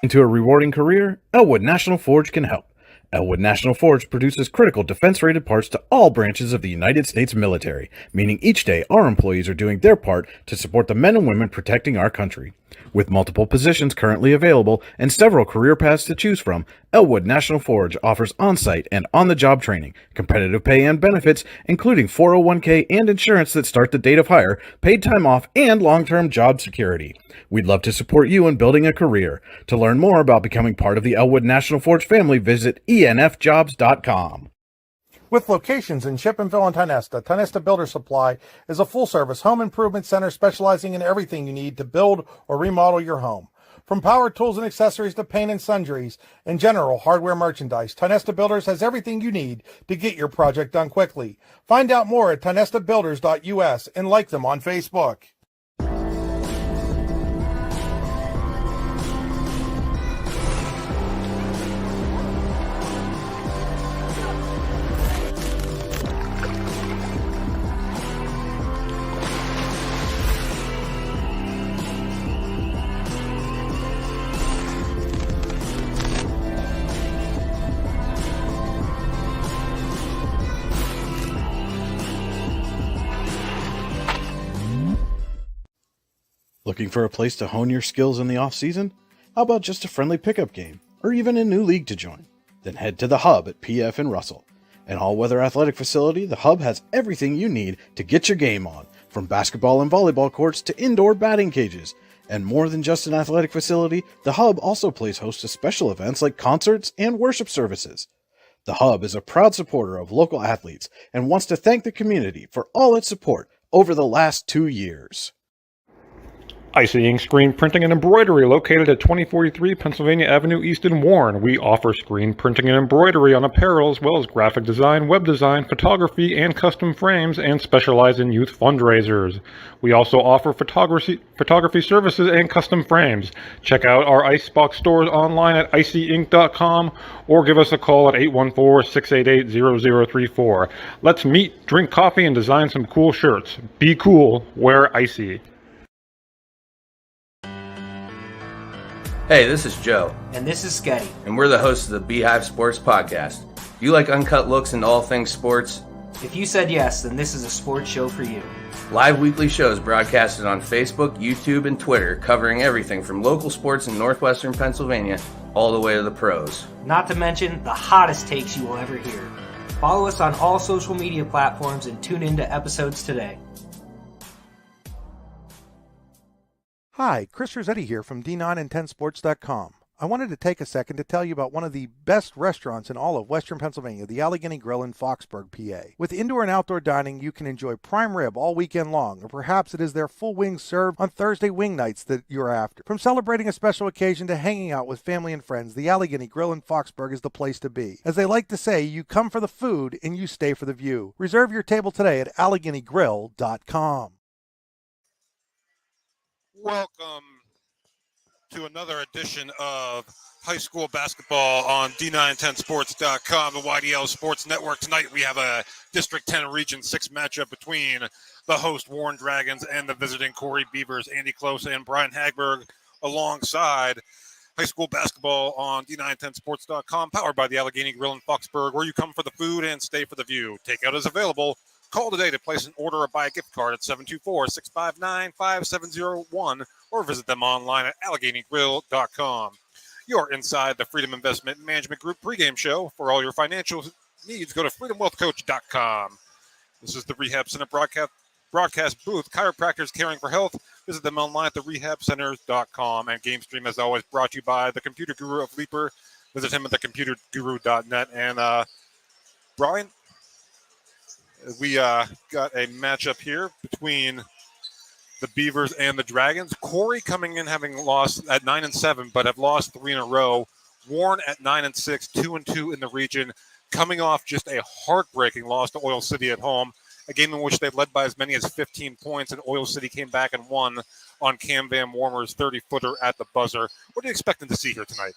Into a rewarding career, Elwood National Forge can help. Elwood National Forge produces critical defense-rated parts to all branches of the United States military, meaning each day our employees are doing their part to support the men and women protecting our country. With multiple positions currently available and several career paths to choose from, Elwood National Forge offers on-site and on-the-job training, competitive pay and benefits, including 401k and insurance that start the date of hire, paid time off, and long-term job security. We'd love to support you in building a career. To learn more about becoming part of the Elwood National Forge family, visit enfjobs.com. With locations in Shippenville and Tionesta, Tionesta Builder Supply is a full-service home improvement center specializing in everything you need to build or remodel your home. From power tools and accessories to paint and sundries and general hardware merchandise, Tionesta Builders has everything you need to get your project done quickly. Find out more at tionestabuilders.us and like them on Facebook. Looking for a place to hone your skills in the off-season? How about just a friendly pickup game, or even a new league to join? Then head to the Hub at PF in Russell. An all-weather athletic facility, the Hub has everything you need to get your game on, from basketball and volleyball courts to indoor batting cages. And more than just an athletic facility, the Hub also plays host to special events like concerts and worship services. The Hub is a proud supporter of local athletes and wants to thank the community for all its support over the last 2 years. Icy Ink Screen Printing and Embroidery, located at 2043 Pennsylvania Avenue East in Warren. We offer screen printing and embroidery on apparel, as well as graphic design, web design, photography, and custom frames, and specialize in youth fundraisers. We also offer photography services and custom frames. Check out our Icebox stores online at icyink.com or give us a call at 814-688-0034. Let's meet, drink coffee, and design some cool shirts. Be cool, wear Icy. Hey, this is Joe. And this is Sketty. And we're the hosts of the Beehive Sports Podcast. Do you like uncut looks into all things sports? If you said yes, then this is a sports show for you. Live weekly shows broadcasted on Facebook, YouTube, and Twitter, covering everything from local sports in northwestern Pennsylvania all the way to the pros. Not to mention the hottest takes you will ever hear. Follow us on all social media platforms and tune into episodes today. Hi, Chris Rossetti here from D9and10sports.com. I wanted to take a second to tell you about one of the best restaurants in all of Western Pennsylvania, the Allegheny Grill in Foxburg, PA. With indoor and outdoor dining, you can enjoy prime rib all weekend long, or perhaps it is their full wings served on Thursday wing nights that you're after. From celebrating a special occasion to hanging out with family and friends, the Allegheny Grill in Foxburg is the place to be. As they like to say, you come for the food and you stay for the view. Reserve your table today at AlleghenyGrill.com. Welcome to another edition of high school basketball on D910sports.com, the YDL Sports Network. Tonight we have a District 10 Region 6 matchup between the host Warren Dragons and the visiting Corry Beavers. Andy Close and Brian Hagberg alongside high school basketball on D910sports.com, powered by the Allegheny Grill in Foxburg, where you come for the food and stay for the view. Takeout is available. Call today to place an order or buy a gift card at 724-659-5701 or visit them online at AlleghenyGrill.com. You're inside the Freedom Investment Management Group pregame show. For all your financial needs, go to freedomwealthcoach.com. This is the Rehab Center broadcast booth. Chiropractors caring for health. Visit them online at therehabcenters.com. And Game Stream, as always, brought to you by the Computer Guru of Leaper. Visit him at thecomputerguru.net. And Brian, we got a matchup here between the Beavers and the Dragons. Corry coming in having lost at 9-7, but have lost 3 in a row. Warren at 9-6, 2-2 in the region, coming off just a heartbreaking loss to Oil City at home, a game in which they led by as many as 15 points, and Oil City came back and won on Cam Van Warmer's 30-footer at the buzzer. What are you expecting to see here tonight?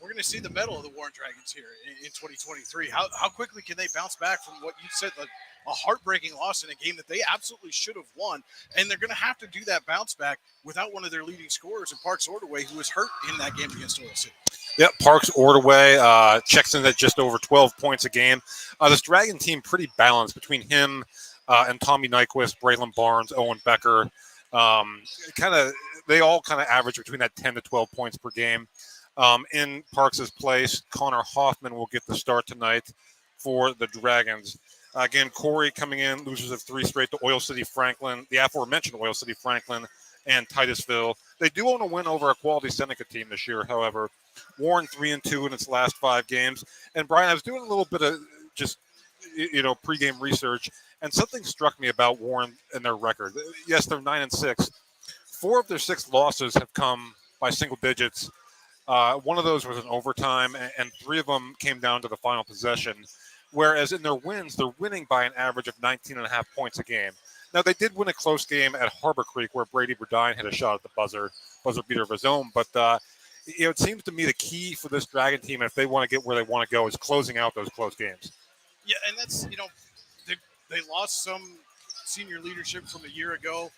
we're going to see the mettle of the Warren Dragons here in 2023. How quickly can they bounce back from what you said, a heartbreaking loss in a game that they absolutely should have won? And they're going to have to do that bounce back without one of their leading scorers in Parks Ordway, who was hurt in that game against Oil City. Yep, Parks Ordway checks in at just over 12 points a game. This Dragon team pretty balanced between him and Tommy Nyquist, Braylon Barnes, Owen Becker. They all kind of average between that 10 to 12 points per game. In Parks' place, Connor Hoffman will get the start tonight for the Dragons. Again, Corry coming in, losers of 3 straight to Oil City Franklin, the aforementioned Oil City Franklin, and Titusville. They do own a win over a quality Seneca team this year, however. Warren 3-2 in its last 5 games. And Brian, I was doing a little bit of just, pregame research, and something struck me about Warren and their record. Yes, they're 9-6. 4 of their 6 losses have come by single digits. One of those was in overtime, and 3 of them came down to the final possession. Whereas in their wins, they're winning by an average of 19.5 points a game. Now, they did win a close game at Harbor Creek where Brady Burdine hit a shot at the buzzer beater of his own. But, it seems to me the key for this Dragon team, if they want to get where they want to go, is closing out those close games. Yeah, and that's, they lost some senior leadership from a year ago.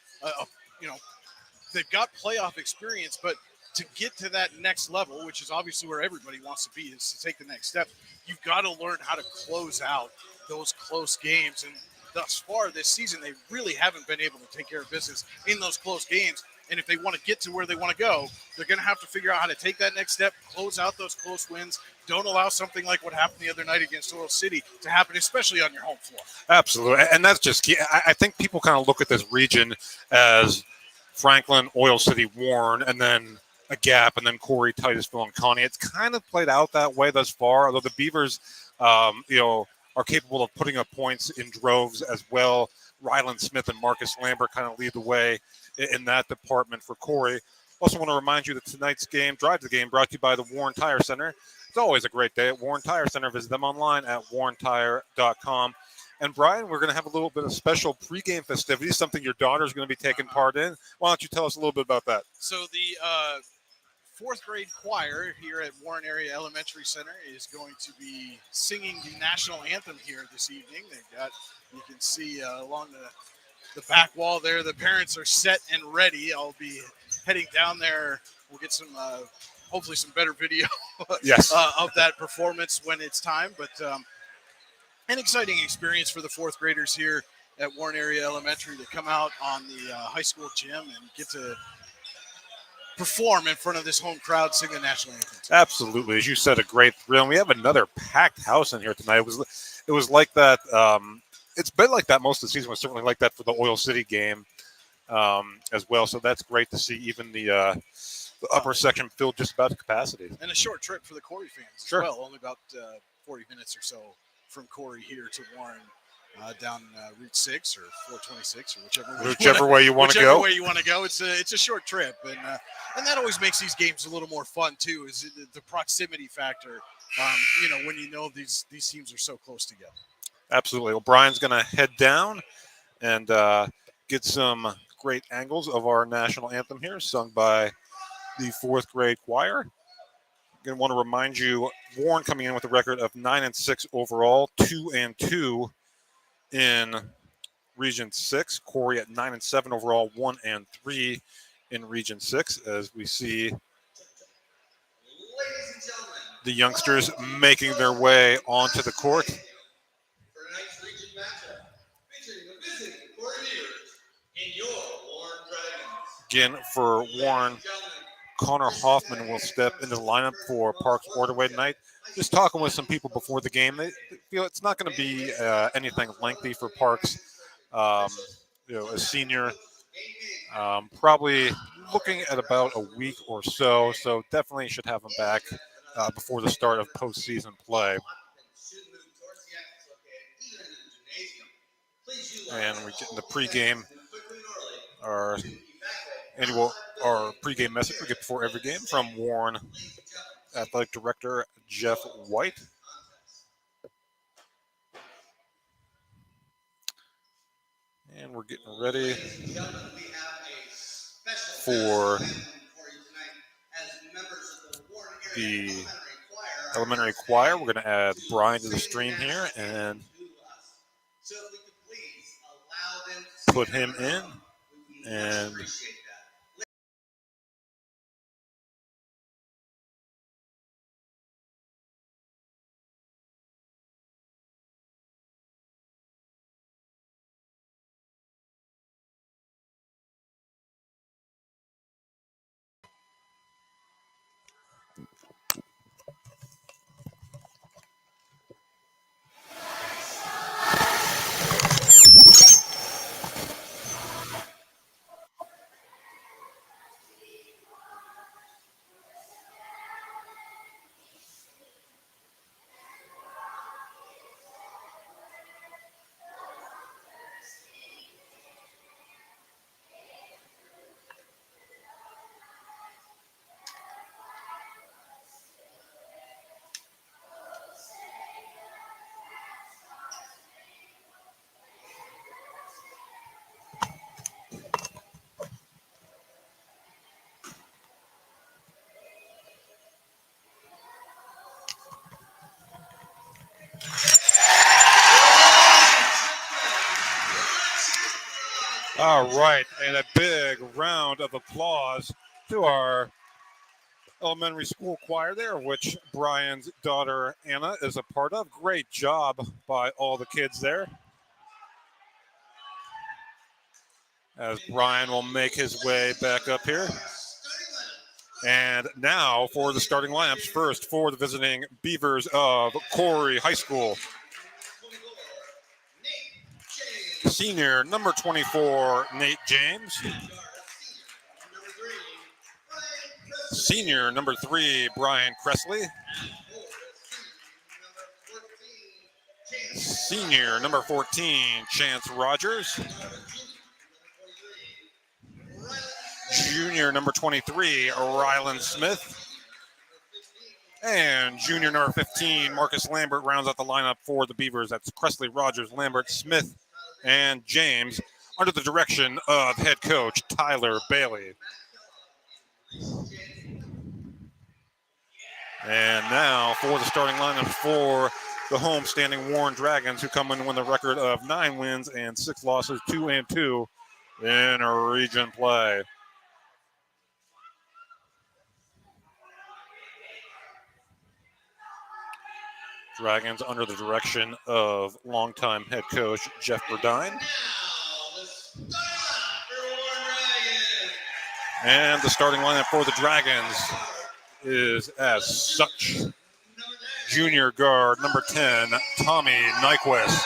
They've got playoff experience, but to get to that next level, which is obviously where everybody wants to be, is to take the next step, you've got to learn how to close out those close games. And thus far this season, they really haven't been able to take care of business in those close games. And if they want to get to where they want to go, they're going to have to figure out how to take that next step, close out those close wins. Don't allow something like what happened the other night against Oil City to happen, especially on your home floor. Absolutely. And that's just key. I think people kind of look at this region as Franklin, Oil City, Warren, and then a gap, and then Corry, Titusville, and Connie. It's kind of played out that way thus far, although the Beavers, are capable of putting up points in droves as well. Ryland Smith and Marcus Lambert kind of lead the way in that department for Corry. Also want to remind you that tonight's game, Drive the Game, brought to you by the Warren Tire Center. It's always a great day at Warren Tire Center. Visit them online at warrentire.com. And Brian, we're going to have a little bit of special pregame festivities, something your daughter's going to be taking part in. Why don't you tell us a little bit about that? So the 4th grade choir here at Warren Area Elementary Center is going to be singing the national anthem here this evening. You can see along the back wall there, the parents are set and ready. I'll be heading down there. We'll get some, hopefully some better video yes. Of that performance when it's time. But an exciting experience for the 4th graders here at Warren Area Elementary to come out on the high school gym and get to perform in front of this home crowd, sing the national anthem. Absolutely. As you said, a great thrill. And we have another packed house in here tonight. It was like that. It's been like that most of the season. It was certainly like that for the Oil City game as well. So that's great to see even the upper section filled just about to capacity. And a short trip for the Corry fans as sure. well. Only about 40 minutes or so from Corry here to Warren. Down Route 6 or 426 or whichever way you want to go. Whichever way you want to go. It's a short trip, and that always makes these games a little more fun too. Is the proximity factor? When you know these teams are so close together. Absolutely. Well, Brian's going to head down and get some great angles of our national anthem here, sung by the 4th grade choir. Again, want to remind you, Warren coming in with a record of 9-6 overall, 2-2. In Region 6, Corry at 9-7 overall, 1-3 in Region 6, as we see the youngsters making their way onto the court. Again, for Warren, Connor Hoffman will step into the lineup for Parks Ordway tonight. Just talking with some people before the game, they feel it's not going to be anything lengthy for Parks. A senior, probably looking at about a week or so. So definitely should have him back before the start of postseason play. And we get in the pregame, our pregame message we get before every game from Warren Athletic Director Jeff White. And we're getting ready for the elementary choir. We're going to add Brian to the stream here and put him in. And all right, and a big round of applause to our elementary school choir there, which Brian's daughter Anna is a part of. Great job by all the kids there. As Brian will make his way back up here. And now for the starting lineups. First for the visiting Beavers of Corry High School. Senior number 24, Nate James. Senior number 3, Brian Cressley. Senior number 14, Chance Rogers. Junior number 23, Rylan Smith. And junior number 15, Marcus Lambert rounds out the lineup for the Beavers. That's Cressley, Rogers, Lambert, Smith, and James under the direction of head coach Tyler Bailey. And now for the starting lineup for the home-standing Warren Dragons, who come in with a record of 9 wins and 6 losses, 2-2 in region play. Dragons under the direction of longtime head coach Jeff Burdine. And the starting lineup for the Dragons is as such. Junior guard number 10, Tommy Nyquist.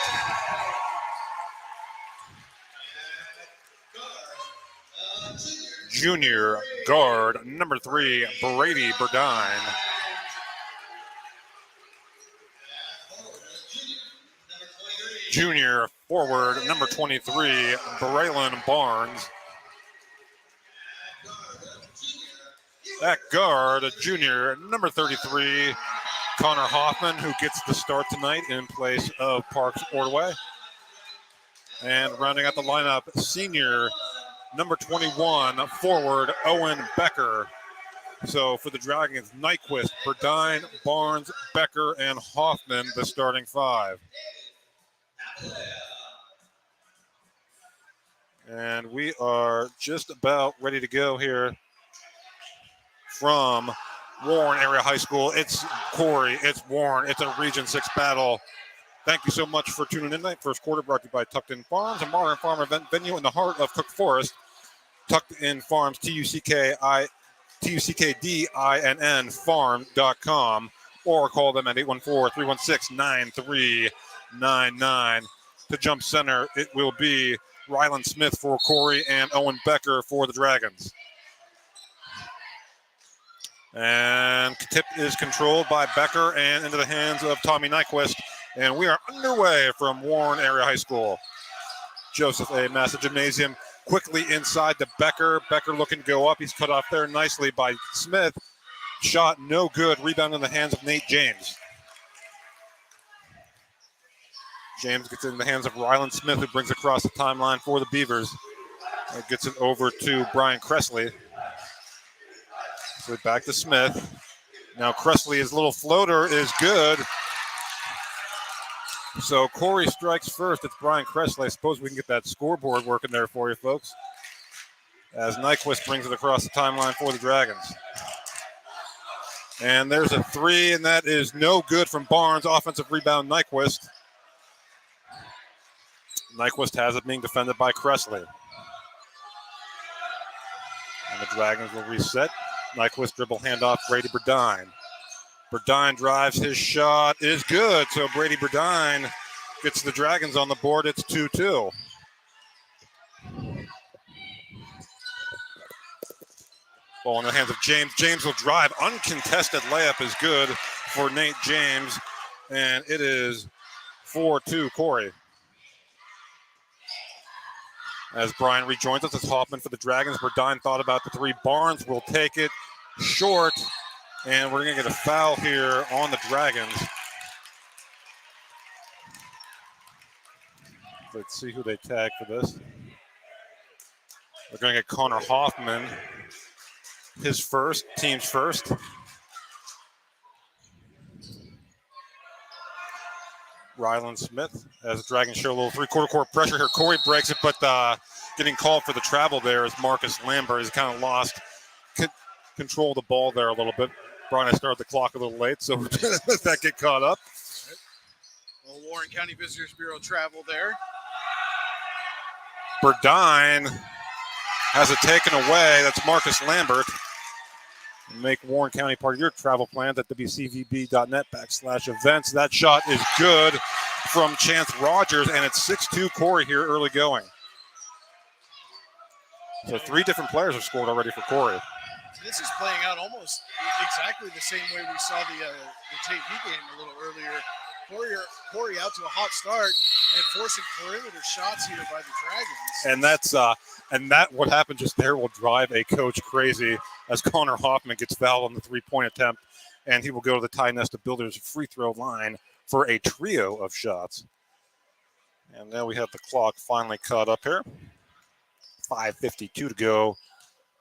Junior guard number 3, Brady Burdine. Junior forward number 23, Braylon Barnes. At guard, junior number 33, Connor Hoffman, who gets the start tonight in place of Parks Ordway. And rounding out the lineup, senior number 21, forward Owen Becker. So for the Dragons, Nyquist, Burdine, Barnes, Becker, and Hoffman, the starting 5. And we are just about ready to go here from Warren Area High School. It's Corry, it's Warren, it's a Region 6 battle. Thank you so much for tuning in tonight. First quarter brought to you by Tucked In Farms, a modern farm event venue in the heart of Cook Forest. Tucked In Farms, TUCKDINN farm.com, or call them at 814-316-9399. To jump center, it will be Rylan Smith for Corry and Owen Becker for the Dragons. And tip is controlled by Becker and into the hands of Tommy Nyquist. And we are underway from Warren Area High School. Joseph A. Massa Gymnasium quickly inside to Becker. Becker looking to go up. He's cut off there nicely by Smith. Shot no good. Rebound in the hands of Nate James. James gets it in the hands of Rylan Smith, who brings across the timeline for the Beavers. Gets it over to Brian Cressley. So back to Smith. Now Cressley's little floater is good. So Corry strikes first. It's Brian Cressley. I suppose we can get that scoreboard working there for you, folks. As Nyquist brings it across the timeline for the Dragons. And there's a three, and that is no good from Barnes. Offensive rebound, Nyquist. Nyquist has it being defended by Cressley. And the Dragons will reset. Nyquist dribble handoff, Brady Burdine. Burdine drives, his shot is good. So Brady Burdine gets the Dragons on the board. It's 2-2. Ball in the hands of James. James will drive. Uncontested layup is good for Nate James. And it is 4-2 Corry. As Brian rejoins us, it's Hoffman for the Dragons. Burdine thought about the three. Barnes will take it short. And we're going to get a foul here on the Dragons. Let's see who they tag for this. They're going to get Connor Hoffman. His first, team's first. Ryland Smith as the Dragons show a little three-quarter court pressure here. Corry breaks it, but getting called for the travel there is Marcus Lambert. He's kind of lost control of the ball there a little bit. Brian, I started the clock a little late, so let that get caught up. Well, Warren County Visitors Bureau travel there. Burdine has it taken away. That's Marcus Lambert. Make Warren County part of your travel plans at wcvb.net/events. That shot is good from Chance Rogers, and it's 6-2 Corry here early going. So three different players have scored already for Corry. This is playing out almost exactly the same way we saw the JV game a little earlier. Corry out to a hot start and forcing perimeter shots here by the Dragons. And that's what happened just there will drive a coach crazy as Connor Hoffman gets fouled on the three-point attempt, and he will go to the Ty Nesta Builders free throw line for a trio of shots. And now we have the clock finally caught up here. 5:52 to go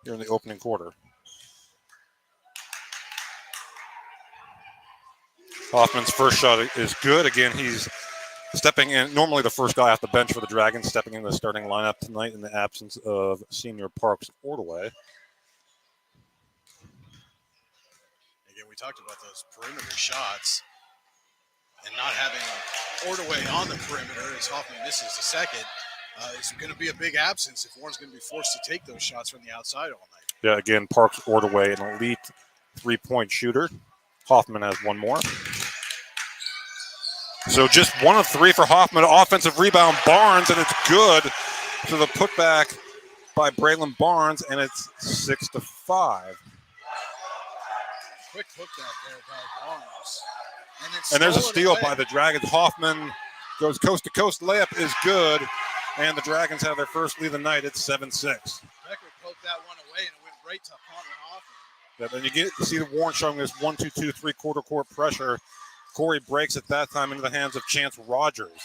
here in the opening quarter. Hoffman's first shot is good. Again, he's stepping in, normally the first guy off the bench for the Dragons, stepping in the starting lineup tonight in the absence of senior Parks Ordaway. Again, we talked about those perimeter shots and not having Ordaway on the perimeter as Hoffman misses the second. Is going to be a big absence if Warren's going to be forced to take those shots from the outside all night. Yeah, again, Parks Ordaway, an elite three-point shooter. Hoffman has one more. So just 1 of 3 for Hoffman. Offensive rebound, Barnes, and it's good. So the putback by Braylon Barnes, and it's 6-5. Quick putback there by Barnes. And there's a steal by the Dragons. Hoffman goes coast-to-coast. Layup is good, and the Dragons have their first lead of the night. It's 7-6. Becker poked that one away, and it went right to Connor Hoffman. Yeah, then you get to see the Warren showing this 1-2-2 three-quarter court pressure. Corry breaks at that time into the hands of Chance Rogers.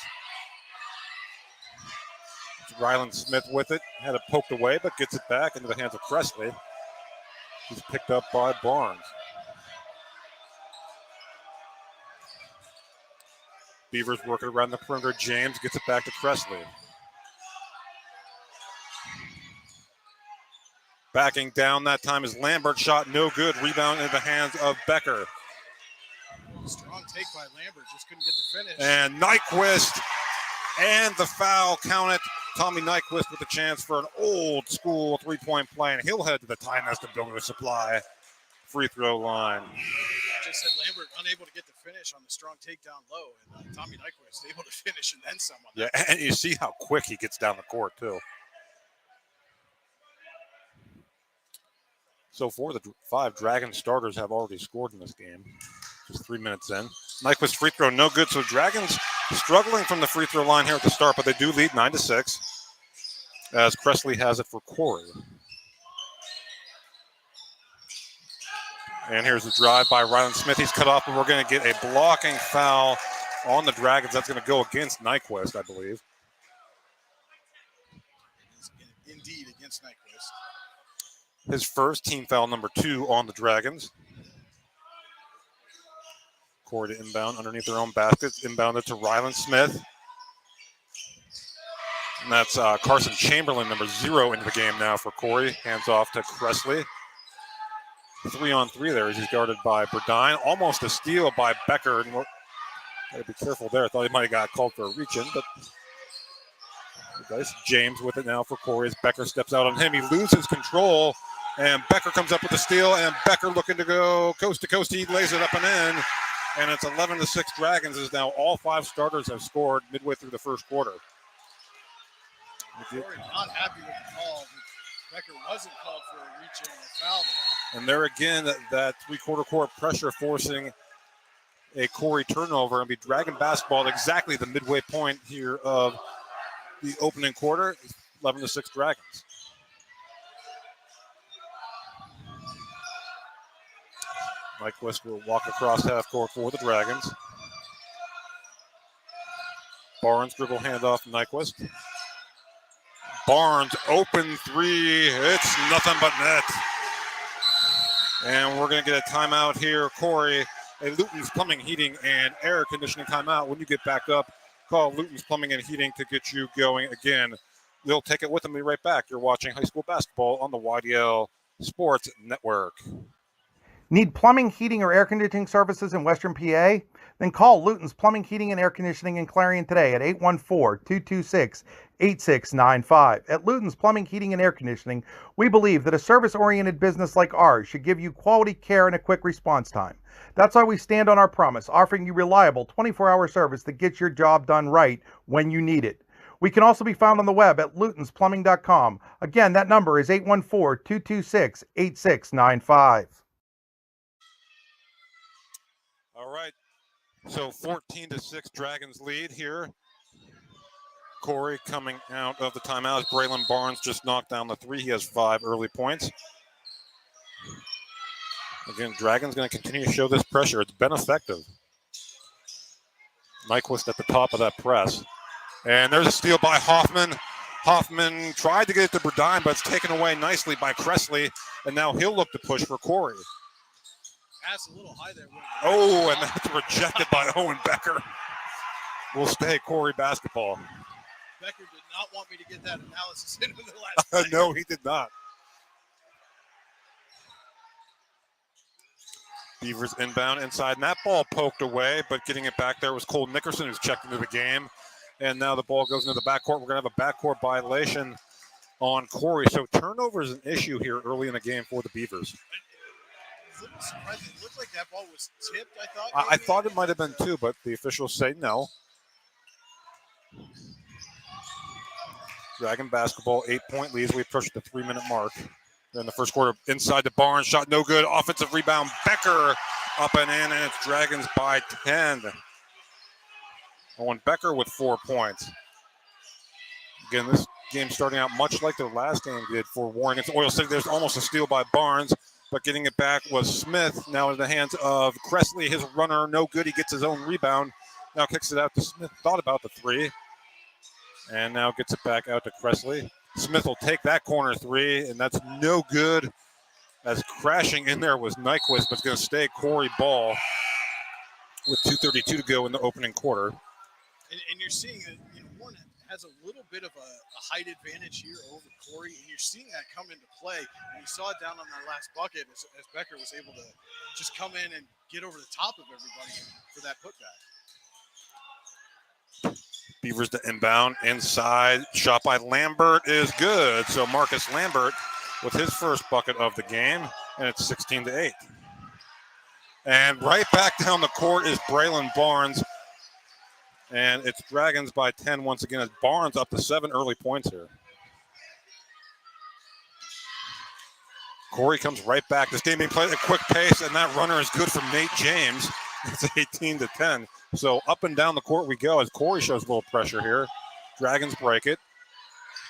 It's Ryland Smith with it. Had it poked away, but gets it back into the hands of Cressley. He's picked up by Barnes. Beavers working around the perimeter. James gets it back to Cressley. Backing down that time is Lambert. Shot no good. Rebound in the hands of Becker. Strong take by Lambert. Just couldn't get the finish. And Nyquist. And the foul counted. Tommy Nyquist with a chance for an old school three-point play. And he'll head to the Ty Nesta Builder Supply free throw line. Just said Lambert unable to get the finish on the strong takedown low. And Tommy Nyquist able to finish and then some on that. Yeah, and you see how quick he gets down the court, too. So 4 of the 5 Dragon starters have already scored in this game. Just 3 minutes in. Nyquist free throw, no good. So Dragons struggling from the free throw line here at the start, but they do lead 9-6 as Cressley has it for Corry. And here's the drive by Ryland Smith. He's cut off, and we're going to get a blocking foul on the Dragons. That's going to go against Nyquist, I believe. Indeed, against Nyquist. His first, team foul number 2 on the Dragons. Corry to inbound underneath their own basket. Inbounded to Ryland Smith. And that's Carson Chamberlain, number 0, into the game now for Corry. Hands off to Cressley. 3-on-3 there as he's guarded by Burdine. Almost a steal by Becker. And gotta be careful there. I thought he might have got called for a reach-in, but nice. James with it now for Corry as Becker steps out on him. He loses control, and Becker comes up with the steal, and Becker looking to go coast to coast. He lays it up and in, and it's 11-6 Dragons as now all 5 starters have scored midway through the first quarter. Corry not happy with the call. Becker wasn't called for a reach-in or foul there. And there again, that three-quarter court pressure forcing a Corry turnover and be Dragon basketball at exactly the midway point here of the opening quarter. 11-6 Dragons. Nyquist will walk across half court for the Dragons. Barnes dribble handoff Nyquist. Barnes open 3. It's nothing but net. And we're going to get a timeout here. Corry, a Luton's Plumbing, Heating, and Air Conditioning timeout. When you get back up, call Luton's Plumbing and Heating to get you going again. They'll take it with them. Be right back. You're watching high school basketball on the YDL Sports Network. Need plumbing, heating, or air conditioning services in Western PA? Then call Luton's Plumbing, Heating, and Air Conditioning in Clarion today at 814-226-8695. At Luton's Plumbing, Heating, and Air Conditioning, we believe that a service-oriented business like ours should give you quality care and a quick response time. That's why we stand on our promise, offering you reliable 24-hour service that gets your job done right when you need it. We can also be found on the web at lutonsplumbing.com. Again, that number is 814-226-8695. All right. So 14-6 Dragons lead here. Corry coming out of the timeout. Braylon Barnes just knocked down the 3. He has 5 early points. Again, Dragons going to continue to show this pressure. It's been effective. Nyquist at the top of that press. And there's a steal by Hoffman. Hoffman tried to get it to Burdine, but it's taken away nicely by Cressley. And now he'll look to push for Corry. Pass a little high there. Oh, and that's rejected by Owen Becker. Will stay Corry basketball. Becker did not want me to get that analysis into the last No, he did not. Beavers inbound inside, and that ball poked away, but getting it back there was Cole Nickerson, who's checked into the game. And now the ball goes into the backcourt. We're going to have a backcourt violation on Corry. So turnover is an issue here early in the game for the Beavers. A little surprising. It looked like that ball was tipped, I thought. I thought it might have been too, but the officials say no. Dragon basketball, 8-point leads. We approached the 3-minute mark. In the first quarter, inside the Barnes, shot no good. Offensive rebound, Becker up and in, and it's Dragons by 10. Owen Becker with 4 points. Again, this game starting out much like their last game did for Warren against Oil City. There's almost a steal by Barnes, but getting it back was Smith. Now in the hands of Cressley, his runner, no good. He gets his own rebound. Now kicks it out to Smith. Thought about the 3. And now gets it back out to Cressley. Smith will take that corner 3, and that's no good. As crashing in there was Nyquist, but it's going to stay Corry ball with 2:32 to go in the opening quarter. And you're seeing that Warren has a little bit of a height advantage here over Corry, and you're seeing that come into play. And you saw it down on that last bucket as Becker was able to just come in and get over the top of everybody for that putback. Beavers to inbound inside. Shot by Lambert is good. So Marcus Lambert with his first bucket of the game, and it's 16-8. And right back down the court is Braylon Barnes. And it's Dragons by 10 once again as Barnes up to 7 early points here. Corry comes right back. This game being played at a quick pace, and that runner is good from Nate James. It's 18-10. So up and down the court we go as Corry shows a little pressure here. Dragons break it.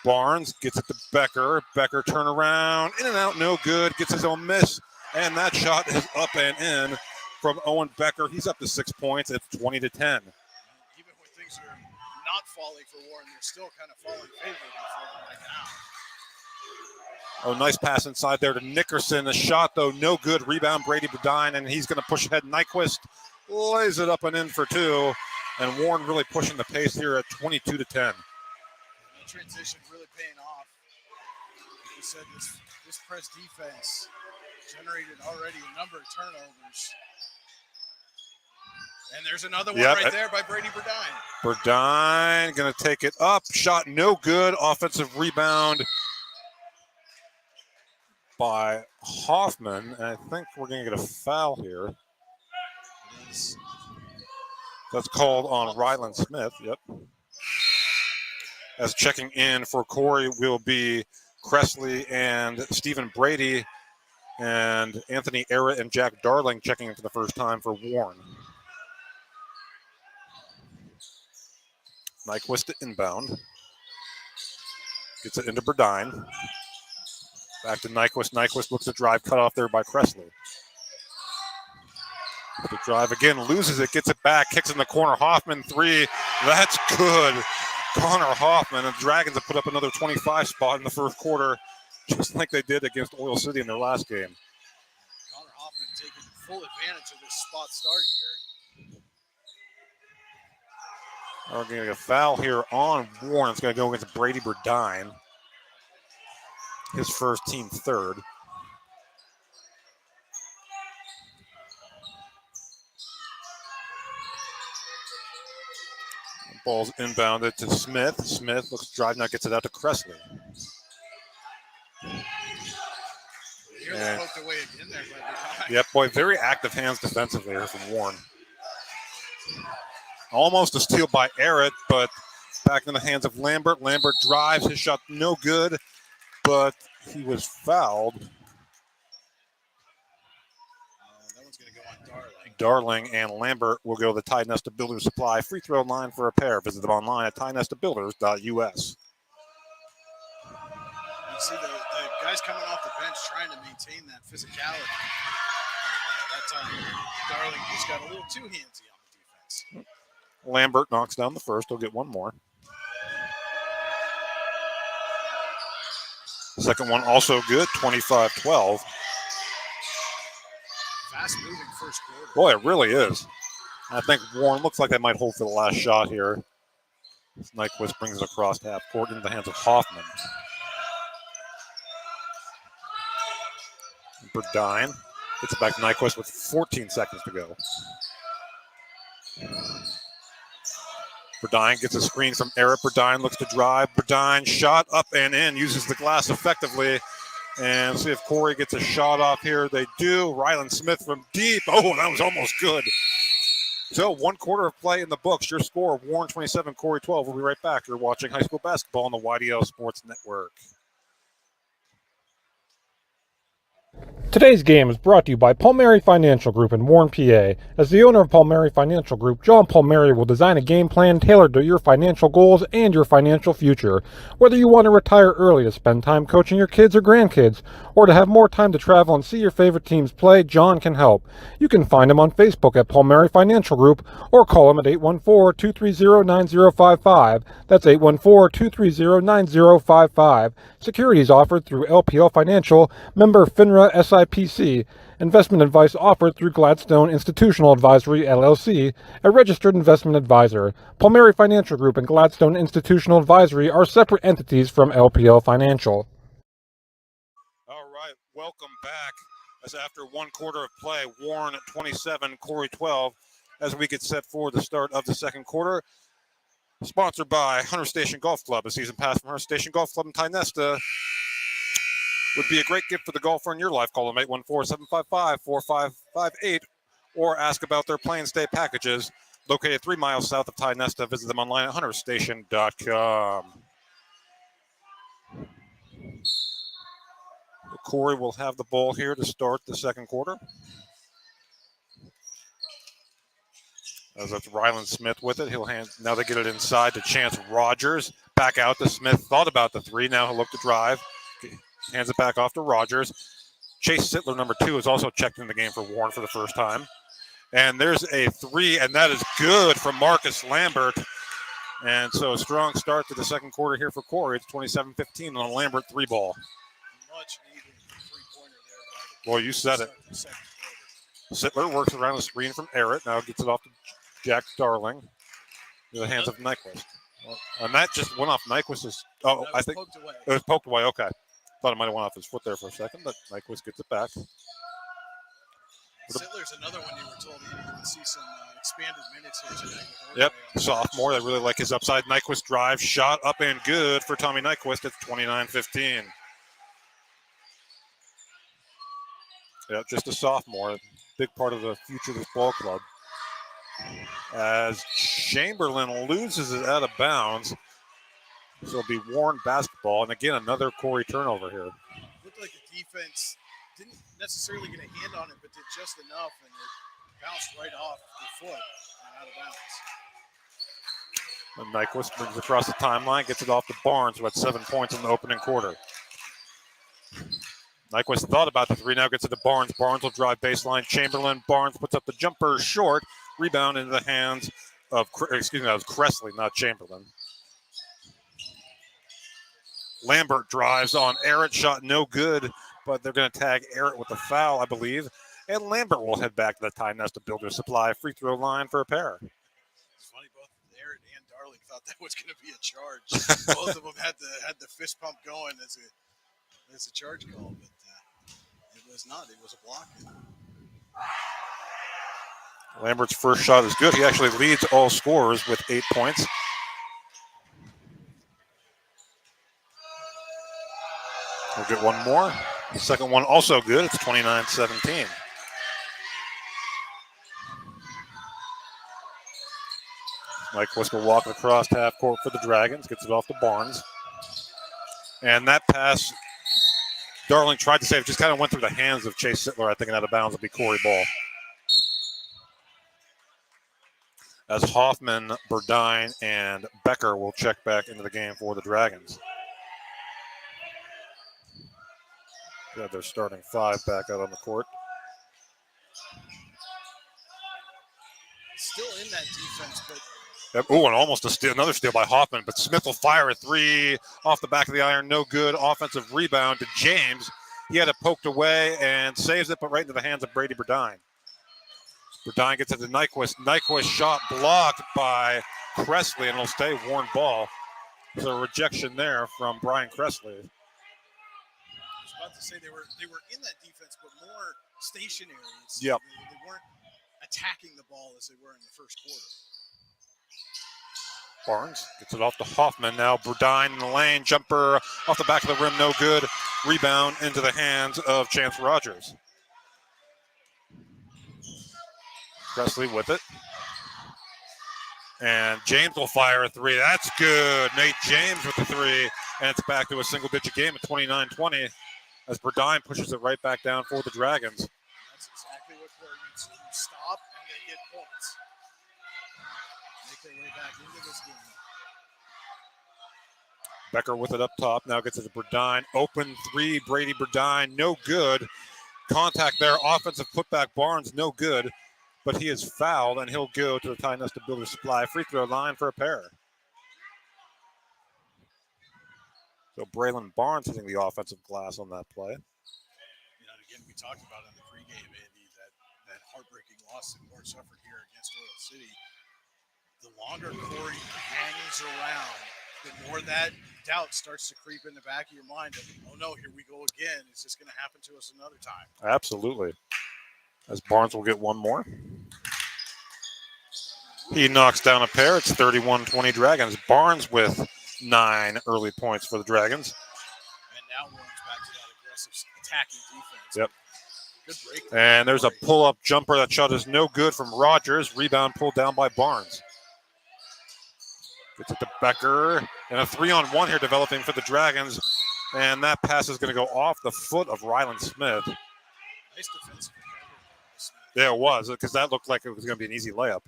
Barnes gets it to Becker. Becker turn around, in and out, no good. Gets his own miss, and that shot is up and in from Owen Becker. He's up to 6 points. It's 20-10. Even when things are not falling for Warren, they're still kind of falling favorably for them right now. Oh, nice pass inside there to Nickerson. The shot, though, no good. Rebound, Brady Bedine, and he's going to push ahead Nyquist. lays it up and in for two. And Warren really pushing the pace here at 22-10. The transition really paying off. Like you said, this press defense generated already a number of turnovers. And there's another one right there by Brady Burdine. Burdine going to take it up. Shot no good. Offensive rebound by Hoffman. And I think we're going to get a foul here. It is. That's called on Ryland Smith. Yep. As checking in for Corry will be Cressley and Stephen Brady, and Anthony Arrett and Jack Darling checking in for the first time for Warren. Nyquist to inbound. Gets it into Burdine. Back to Nyquist. Nyquist looks to drive, cut off there by Cressley. The drive again, loses it, gets it back, kicks in the corner. Hoffman three. That's good. Connor Hoffman and the Dragons have put up another 25 spot in the first quarter, just like they did against Oil City in their last game. Connor Hoffman taking full advantage of this spot start here. We're going to get a foul here on Warren. It's going to go against Brady Burdine. His first, team third. Ball's inbounded to Smith. Smith looks to drive, now gets it out to Cressley. Here they poked away again there by Burdine. Yep, boy, very active hands defensively here from Warren. Almost a steal by Arrett, but back in the hands of Lambert. Lambert drives, his shot no good, but he was fouled. That one's going to go on Darling. Darling and Lambert will go to the Tide Nesta Builders Supply free throw line for a pair. Visit them online at tidnestabuilders.us. You see the guys coming off the bench trying to maintain that physicality. That time, Darling just got a little too handsy on the defense. Lambert knocks down the first. He'll get one more. Second one also good, 25-12. Fast-moving first quarter. Boy, it really is. I think Warren looks like they might hold for the last shot here. Nyquist brings it across half court into the hands of Hoffman. Burdine gets it back to Nyquist with 14 seconds to go. Burdine gets a screen from Eric. Burdine looks to drive. Burdine shot up and in, uses the glass effectively. And see if Corry gets a shot off here. They do. Ryland Smith from deep. Oh, that was almost good. So 1 quarter of play in the books. Your score, Warren 27, Corry 12. We'll be right back. You're watching high school basketball on the YDL Sports Network. Today's game is brought to you by Palmieri Financial Group in Warren, PA. As the owner of Palmieri Financial Group, John Palmieri will design a game plan tailored to your financial goals and your financial future. Whether you want to retire early to spend time coaching your kids or grandkids, or to have more time to travel and see your favorite teams play, John can help. You can find him on Facebook at Palmieri Financial Group or call him at 814-230-9055. That's 814-230-9055. Securities offered through LPL Financial, member FINRA SIPC. Investment advice offered through Gladstone Institutional Advisory, LLC, a registered investment advisor. Palmieri Financial Group and Gladstone Institutional Advisory are separate entities from LPL Financial. All right, welcome back. As after 1 quarter of play, Warren at 27, Corry 12, as we get set for the start of the second quarter. Sponsored by Hunter Station Golf Club. A season pass from Hunter Station Golf Club in Tynesta would be a great gift for the golfer in your life. Call them 814-755-4558 or ask about their play and stay packages. Located 3 miles south of Tynesta. Visit them online at hunterstation.com. Corry will have the ball here to start the second quarter. As that's Ryland Smith with it. He'll hand. Now they get it inside to Chance Rogers. Back out to Smith. Thought about the three. Now he'll look to drive. Hands it back off to Rogers. Chase Sittler, number 2, is also checked in the game for Warren for the first time. And there's a three, and that is good from Marcus Lambert. And so a strong start to the second quarter here for Corry. It's 27-15 on a Lambert 3 ball. Much needed three-pointer there. Boy, you said it. Second Sittler works around the screen from Errett. Now gets it off to Jack Darling. In the hands of Nyquist. And that just went off Nyquist's. Oh, I think poked away. it was poked away. Okay. Thought it might have went off his foot there for a second, but Nyquist gets it back. Sittler's another one you were told you can see some expanded minutes here today. Yep, sophomore. They really like his upside. Nyquist drive, shot up and good for Tommy Nyquist. It's 29-15. Yeah, just a sophomore. Big part of the future of this ball club. As Chamberlain loses it out of bounds. So it'll be Warren basketball. And again, another Corry turnover here. Looked like the defense didn't necessarily get a hand on it, but did just enough, and it bounced right off the foot and out of bounds. And Nyquist brings it across the timeline, gets it off to Barnes, who had 7 points in the opening quarter. Nyquist thought about the three, now gets it to Barnes. Barnes will drive baseline. Chamberlain. Barnes puts up the jumper short. Rebound into the hands of, that was Cressley, not Chamberlain. Lambert drives on Errett, shot no good, but they're going to tag Errett with a foul, I believe. And Lambert will head back to the Time Nesta Builder Supply free throw line for a pair. It's funny, both Errett and Darling thought that was going to be a charge. Both of them had the fist pump going as a charge call, but it was not. It was a block. Lambert's first shot is good. He actually leads all scorers with 8 points. We'll get one more. The second one also good. It's 29-17. Nyquist will walk across half court for the Dragons. Gets it off to Barnes. And that pass, Darling tried to save. Just kind of went through the hands of Chase Sittler. I think and out of bounds will be Corry ball. As Hoffman, Burdine, and Becker will check back into the game for the Dragons. Got their starting five back out on the court. Still in that defense, but Oh, and almost a steal, another steal by Hoffman, but Smith will fire a three off the back of the iron. No good. Offensive rebound to James. He had it poked away and saves it, but right into the hands of Brady Burdine. Burdine gets it to Nyquist. Nyquist shot blocked by Cressley, and it'll stay Warren ball. There's a rejection there from Brian Cressley. I was about to say they were in that defense, but more stationary. Yep. They weren't attacking the ball as they were in the first quarter. Barnes gets it off to Hoffman. Now Burdine in the lane. Jumper off the back of the rim. No good. Rebound into the hands of Chance Rogers. Cressley with it. And James will fire a three. That's good. Nate James with the three. And it's back to a single-digit game at 29-20 as Burdine pushes it right back down for the Dragons. That's exactly what Corry needs to do. Stop and they get points. Make their way back into this game. Becker with it up top. Now gets it to Burdine. Open three. Brady Burdine. No good. Contact there. Offensive putback. Barnes. No good. But he is fouled, and he'll go to the Time Nesta Builder Supply free throw line for a pair. So Braylon Barnes hitting the offensive glass on that play. Again, we talked about in the pregame, Andy, that heartbreaking loss that Moore suffered here against Oil City. The longer Corry hangs around, the more that doubt starts to creep in the back of your mind. Of, oh no, here we go again. Is this going to happen to us another time? Absolutely. As Barnes will get one more. He knocks down a pair. It's 31-20 Dragons. Barnes with 9 early points for the Dragons. And now Warren's back to that aggressive attacking defense. Yep. Good break. And there's a pull-up jumper. That shot is no good from Rogers. Rebound pulled down by Barnes. Gets it to Becker. And a 3-on-1 here developing for the Dragons. And that pass is going to go off the foot of Ryland Smith. Nice defensive. Yeah, it was, because that looked like it was going to be an easy layup.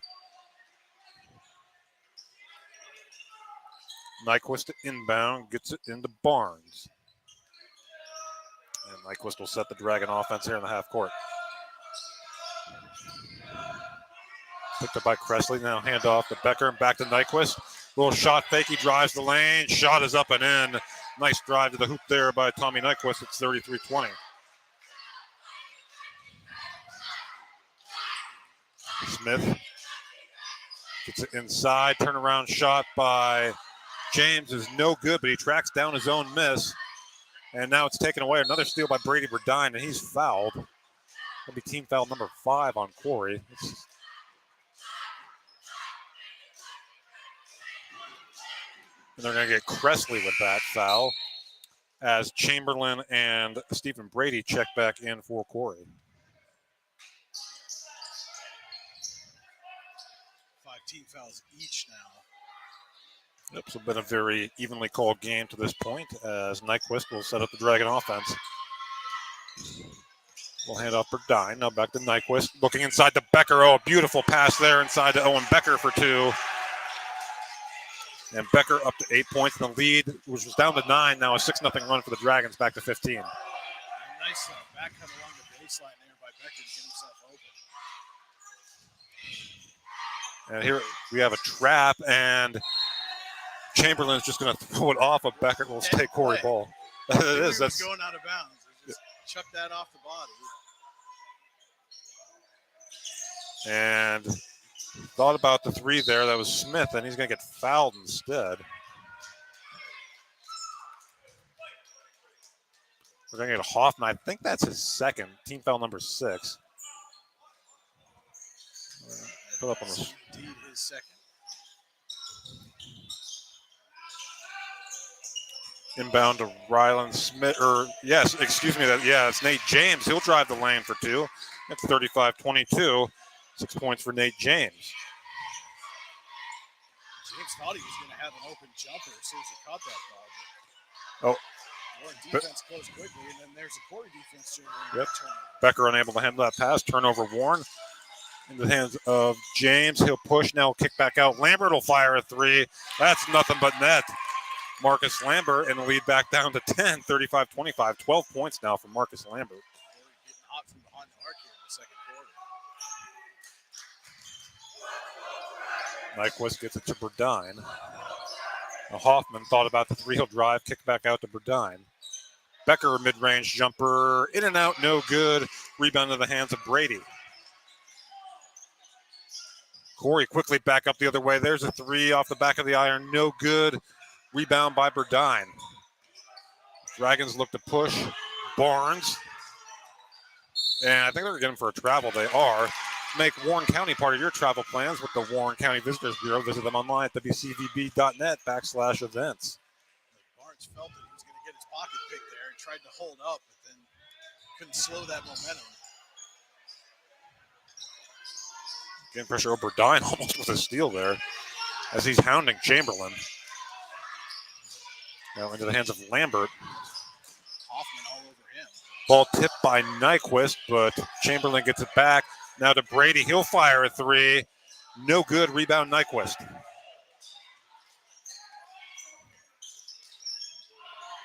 Nyquist to inbound, gets it into Barnes. And Nyquist will set the Dragon offense here in the half court. Picked up by Cressley, now hand off to Becker and back to Nyquist. Little shot fake, he drives the lane. Shot is up and in. Nice drive to the hoop there by Tommy Nyquist. It's 33-20. Smith gets it inside. Turnaround shot by James is no good, but he tracks down his own miss. And now it's taken away. Another steal by Brady Burdine, and he's fouled. That'll be team foul number 5 on Corry. And they're going to get Cressley with that foul as Chamberlain and Stephen Brady check back in for Corry. 5 team fouls each now. Yep, it's been a very evenly called game to this point as Nyquist will set up the Dragon offense. We'll hand off Burdine. Now back to Nyquist. Looking inside to Becker. Oh, a beautiful pass there inside to Owen Becker for 2. And Becker up to 8 points. And the lead, which was down to 9, now a 6-0 run for the Dragons, back to 15. Nice back cut along the baseline there by Becker to get himself open. And here we have a trap, and Chamberlain's just going to throw it off of Becker. We'll take Corry ball. It is. That's going out of bounds. Just chuck that off the body. And thought about the 3 there. That was Smith, and he's going to get fouled instead. We're going to get Hoffman. I think that's his second. Team foul number 6. Put up on the Indeed, his second. inbound to Ryland Smith, it's Nate James. He'll drive the lane for 2. That's 35-22. 6 points for Nate James. James thought he was going to have an open jumper as soon as he caught that ball. Warren defense closed quickly, and then there's a Corry defense generating Yep. a turnover. Becker unable to handle that pass. Turnover Warren into the hands of James. He'll push now, kick back out. Lambert will fire a 3. That's nothing but net. Marcus Lambert and the lead back down to 10, 35-25. 12 points now for Marcus Lambert. Corry getting hot from behind the arc here in the second quarter. Nyquist gets it to Burdine. Now Hoffman thought about the 3. He'll drive, kick back out to Burdine. Becker, mid-range jumper, in and out, no good. Rebound to the hands of Brady. Corry quickly back up the other way. There's a 3 off the back of the iron, no good. Rebound by Burdine. Dragons look to push. Barnes. And I think they're getting for a travel. They are. Make Warren County part of your travel plans with the Warren County Visitors Bureau. Visit them online at wcvb.net/events. Barnes felt that he was going to get his pocket picked there and tried to hold up, but then couldn't slow that momentum. Getting pressure over Burdine almost with a steal there as he's hounding Chamberlain. Now into the hands of Lambert. Hoffman all over him. Ball tipped by Nyquist, but Chamberlain gets it back. Now to Brady. He'll fire a 3. No good. Rebound Nyquist.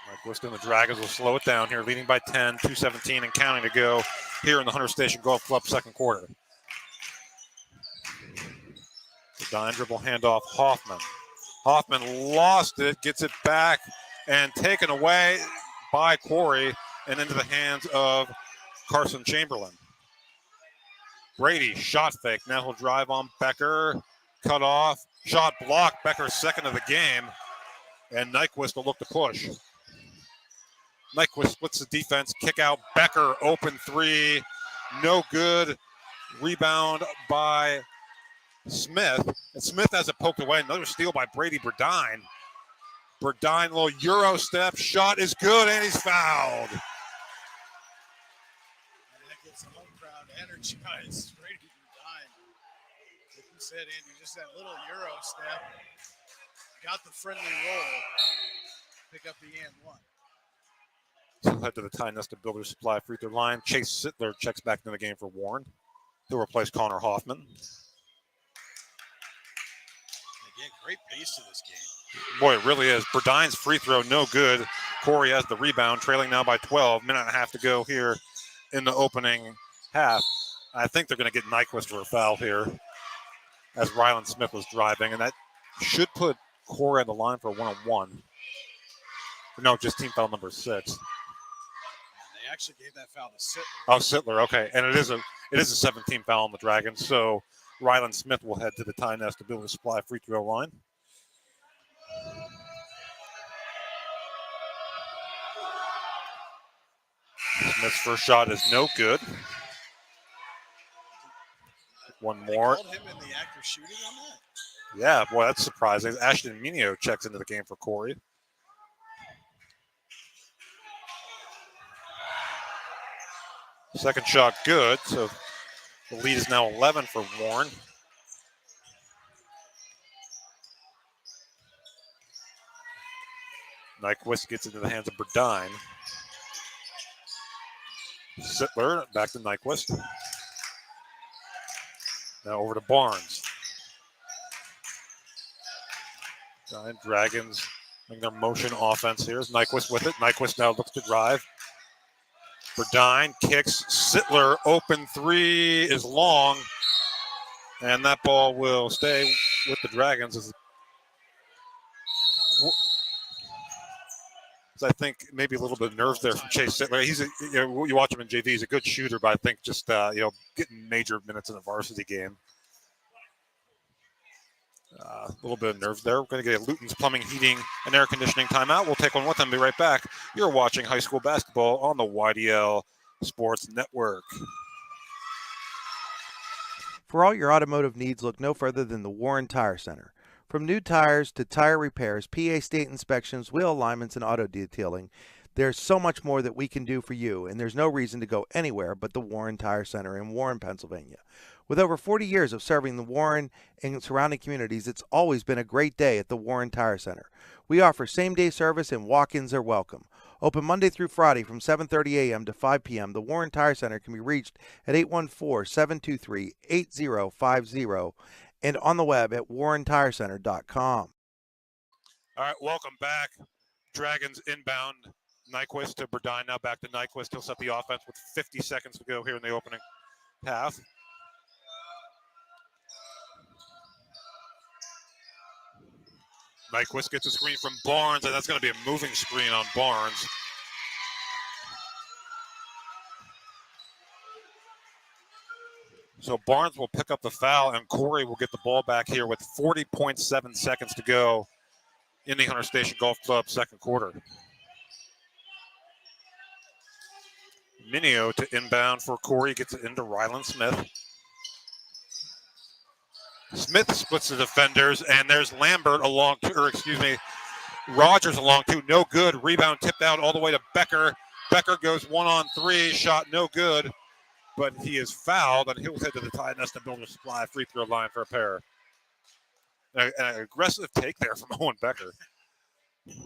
Nyquist and the Dragons will slow it down here, leading by 10, 2:17 and counting to go here in the Hunter Station Golf Club second quarter. Dime dribble handoff, Hoffman. Hoffman lost it, gets it back, and taken away by Corry and into the hands of Carson Chamberlain. Brady, shot fake. Now he'll drive on Becker. Cut off. Shot blocked. Becker's second of the game. And Nyquist will look to push. Nyquist splits the defense. Kick out. Becker, open 3. No good. Rebound by Smith. And Smith has it poked away. Another steal by Brady Burdine. Burdine, little Euro step. Shot is good, and he's fouled. And that gets the home crowd energized. Brady Burdine. Like you said, Andy, just that little Euro step. Got the friendly roll. Pick up the and one. So head to the Ty Nesta Builder Supply free throw line. Chase Sittler checks back into the game for Warren. He'll replace Connor Hoffman. Again, great pace to this game. Boy, it really is. Burdine's free throw, no good. Corry has the rebound, trailing now by 12. Minute and a half to go here in the opening half. I think they're going to get Nyquist for a foul here as Ryland Smith was driving, and that should put Corry on the line for a one-on-one. No, just team foul number 6. And they actually gave that foul to Sittler. Oh, Sittler, okay. And it is a 17 foul on the Dragons, so Rylan Smith will head to the Ty Nest Ability Supply free throw line. Smith's first shot is no good. One more. They called him in the act of shooting on that? Yeah, boy, that's surprising. Ashton Minio checks into the game for Corry. Second shot good, so the lead is now 11 for Warren. Nyquist gets into the hands of Burdine. Sittler back to Nyquist. Now over to Barnes. Dragons making their motion offense here. Nyquist with it. Nyquist now looks to drive. Burdine kicks. Sittler open three is long. And that ball will stay with the Dragons. I think maybe a little bit of nerves there from Chase Sittler. You watch him in JV, he's a good shooter, but I think just getting major minutes in a varsity game. A little bit of nerves there. We're going to get a Luton's Plumbing, Heating, and Air Conditioning timeout. We'll take one with them. Be right back. You're watching high school basketball on the YDL Sports Network. For all your automotive needs, look no further than the Warren Tire Center. From new tires to tire repairs, PA state inspections, wheel alignments, and auto detailing, there's so much more that we can do for you, and there's no reason to go anywhere but the Warren Tire Center in Warren, Pennsylvania. With over 40 years of serving the Warren and surrounding communities, it's always been a great day at the Warren Tire Center. We offer same-day service and walk-ins are welcome. Open Monday through Friday from 7:30 a.m. to 5 p.m., the Warren Tire Center can be reached at 814-723-8050 and on the web at warrentirecenter.com. All right, welcome back. Dragons inbound. Nyquist to Burdine. Now back to Nyquist. He'll set the offense with 50 seconds to go here in the opening half. Nyquist gets a screen from Barnes, and that's going to be a moving screen on Barnes. So Barnes will pick up the foul, and Corry will get the ball back here with 40.7 seconds to go in the Hunter Station Golf Club second quarter. Minio to inbound for Corry, gets it into Rylan Smith. Smith splits the defenders, and there's Rogers along two, no good. Rebound tipped out all the way to Becker. Becker goes 1-on-3, shot no good, but he is fouled, and he'll head to the Ty Nest Ability Supply free throw line for a pair. An aggressive take there from Owen Becker. Yeah, he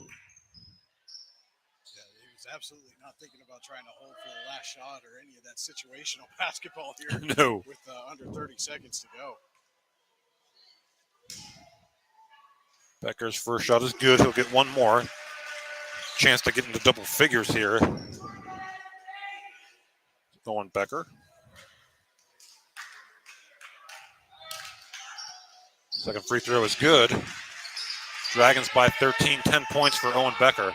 was absolutely not thinking about trying to hold for the last shot or any of that situational basketball here. No. With under 30 seconds to go. Becker's first shot is good. He'll get one more. Chance to get into double figures here. Owen Becker. Second free throw is good. Dragons by 13, 10 points for Owen Becker.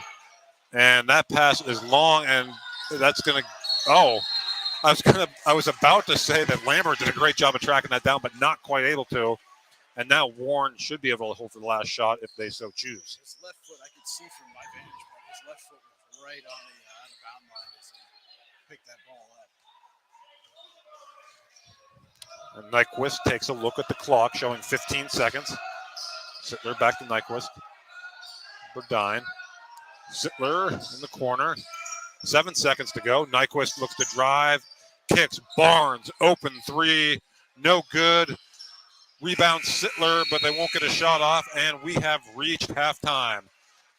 And that pass is long, and that's going to, I was about to say that Lambert did a great job of tracking that down, but not quite able to. And now Warren should be able to hold for the last shot if they so choose. His left foot, I could see from my vantage point, his left foot was right on the out-of-bound line as he picked that ball up. And Nyquist takes a look at the clock, showing 15 seconds. Sittler back to Nyquist. Burdine. Sittler in the corner. 7 seconds to go. Nyquist looks to drive. Kicks. Barnes. Open three. No good. Rebound Sittler, but they won't get a shot off, and we have reached halftime.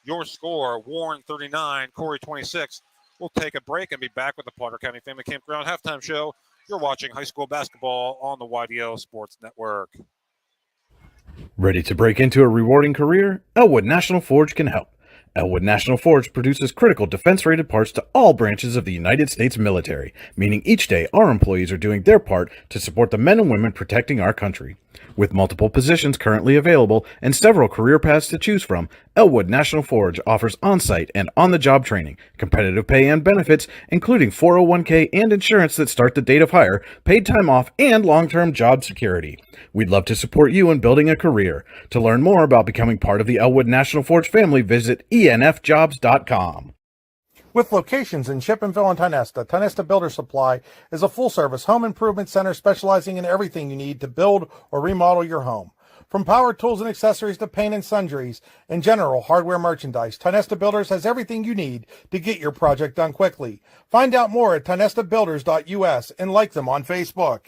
Your score, Warren 39, Corry 26. We'll take a break and be back with the Potter County Family Campground halftime show. You're watching high school basketball on the YDL Sports Network. Ready to break into a rewarding career? Elwood National Forge can help. Elwood National Forge produces critical defense-rated parts to all branches of the United States military, meaning each day our employees are doing their part to support the men and women protecting our country. With multiple positions currently available and several career paths to choose from, Elwood National Forge offers on-site and on-the-job training, competitive pay and benefits, including 401k and insurance that start the date of hire, paid time off, and long-term job security. We'd love to support you in building a career. To learn more about becoming part of the Elwood National Forge family, visit enfjobs.com. With locations in Chippenville and Tionesta Builder Supply is a full-service home improvement center specializing in everything you need to build or remodel your home. From power tools and accessories to paint and sundries and general hardware merchandise, Tionesta Builders has everything you need to get your project done quickly. Find out more at tionestabuilders.us and like them on Facebook.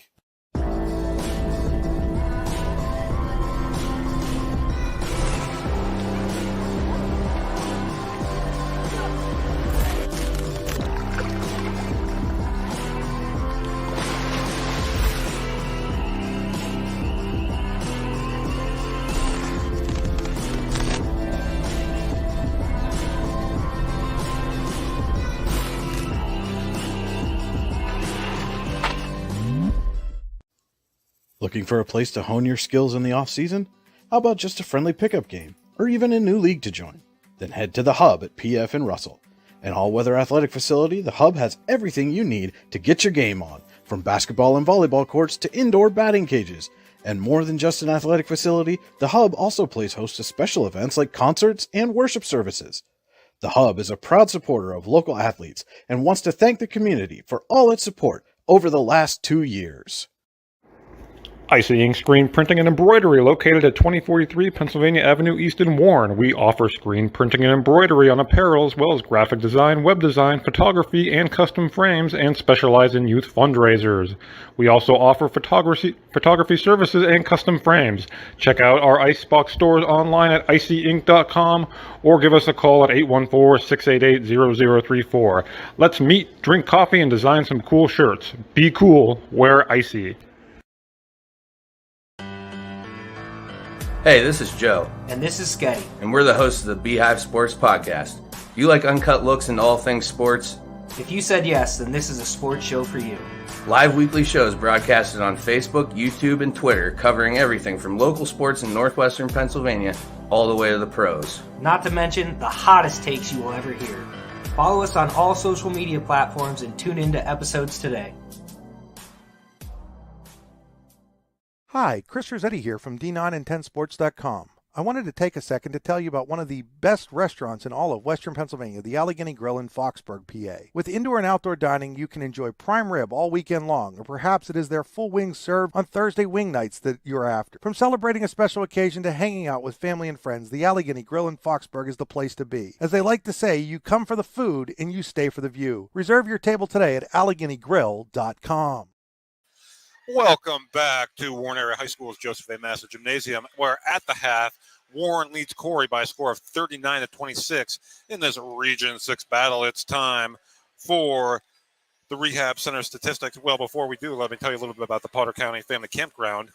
Looking for a place to hone your skills in the off-season? How about just a friendly pickup game, or even a new league to join? Then head to the Hub at PF in Russell. An all-weather athletic facility, the Hub has everything you need to get your game on, from basketball and volleyball courts to indoor batting cages. And more than just an athletic facility, the Hub also plays host to special events like concerts and worship services. The Hub is a proud supporter of local athletes and wants to thank the community for all its support over the last 2 years. Icing, Screen Printing and Embroidery, located at 2043 Pennsylvania Avenue East in Warren. We offer screen printing and embroidery on apparel as well as graphic design, web design, photography, and custom frames, and specialize in youth fundraisers. We also offer photography services and custom frames. Check out our Icebox stores online at icyinc.com or give us a call at 814-688-0034. Let's meet, drink coffee, and design some cool shirts. Be cool, wear icy. Hey, this is Joe, And this is Sketty. and we're the hosts of the Beehive Sports Podcast. If you like uncut looks into all things sports, If you said yes, then this is a sports show for you. live weekly shows broadcasted on Facebook, YouTube, and Twitter covering everything from local sports in northwestern Pennsylvania all the way to the pros. Not to mention the hottest takes you will ever hear. Follow us on all social media platforms and tune into episodes today. Hi, Chris Rossetti here from D9and10sports.com. I wanted to take a second to tell you about one of the best restaurants in all of Western Pennsylvania, the Allegheny Grill in Foxburg, PA. With indoor and outdoor dining, you can enjoy prime rib all weekend long, or perhaps it is their full wings served on Thursday wing nights that you're after. From celebrating a special occasion to hanging out with family and friends, the Allegheny Grill in Foxburg is the place to be. As they like to say, you come for the food and you stay for the view. Reserve your table today at AlleghenyGrill.com. Welcome back to Warren Area High School's Joseph A. Master Gymnasium, where at the half, Warren leads Corry by a score of 39-26 in this Region 6 battle. It's time for the Rehab Center statistics. Well, before we do, let me tell you a little bit about the Potter County Family Campground.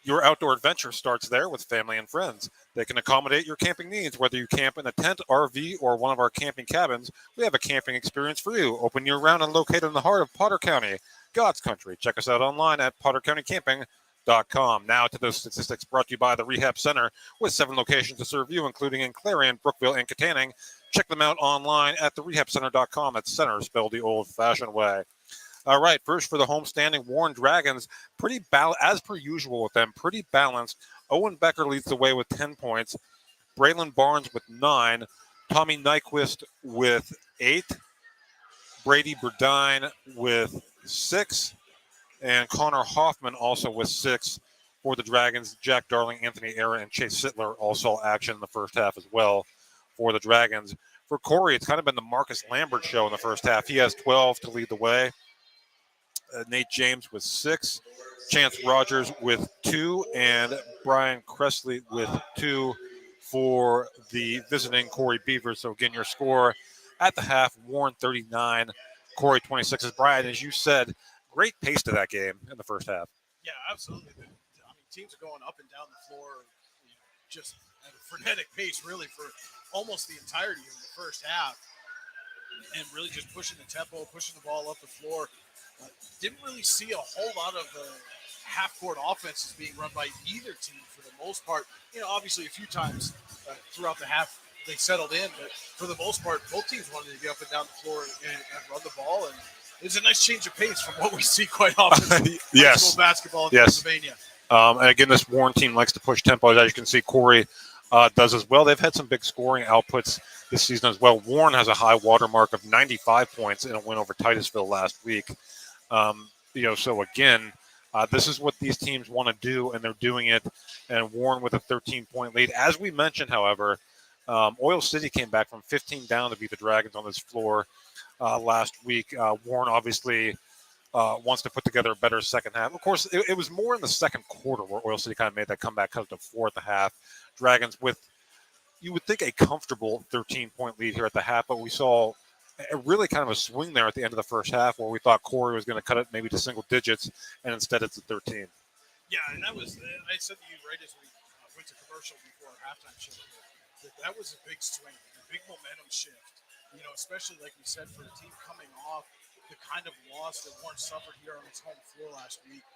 Your outdoor adventure starts there with family and friends. They can accommodate your camping needs, whether you camp in a tent, RV, or one of our camping cabins. We have a camping experience for you, open year-round and located in the heart of Potter County, God's country. Check us out online at pottercountycamping.com. Now to those statistics brought to you by the Rehab Center, with 7 locations to serve you, including in Clarion, Brookville, and Katanning. Check them out online at therehabcenter.com. That's center spelled the old-fashioned way. All right, first for the homestanding Warren Dragons, pretty as per usual with them, pretty balanced. Owen Becker leads the way with 10 points. Braylon Barnes with 9. Tommy Nyquist with 8. Brady Burdine with 6. And Connor Hoffman also with 6 for the Dragons. Jack Darling, Anthony Era, and Chase Sittler all saw action in the first half as well for the Dragons. For Corry, it's kind of been the Marcus Lambert show in the first half. He has 12 to lead the way. Nate James with 6, Chance Rogers with 2, and Brian Cressley with 2 for the visiting Corry Beavers. So again, your score at the half, Warren 39, Corry 26. As Brian, as you said, great pace to that game in the first half. Yeah, absolutely. I mean, teams are going up and down the floor, just at a frenetic pace, really, for almost the entirety of the first half, and really just pushing the tempo, pushing the ball up the floor. Didn't really see a whole lot of half-court offense is being run by either team for the most part. Obviously a few times throughout the half they settled in, but for the most part, both teams wanted to get up and down the floor and run the ball. And it's a nice change of pace from what we see quite often in high school basketball in Pennsylvania. And again, this Warren team likes to push tempo. As you can see, Corry does as well. They've had some big scoring outputs this season as well. Warren has a high watermark of 95 points in a win over Titusville last week. So again, this is what these teams want to do, and they're doing it. And Warren with a 13-point lead. As we mentioned, however, Oil City came back from 15 down to beat the Dragons on this floor last week. Warren obviously wants to put together a better second half. Of course, it was more in the second quarter where Oil City kind of made that comeback, cut it to 4 at the half. Dragons with, you would think, a comfortable 13-point lead here at the half, but we saw a really kind of a swing there at the end of the first half where we thought Corry was going to cut it maybe to single digits, and instead it's a 13. Yeah, and that was, I said to you right as we went to commercial before our halftime show here, that was a big swing, a big momentum shift, especially like we said for a team coming off the kind of loss that Warren suffered here on its home floor last week.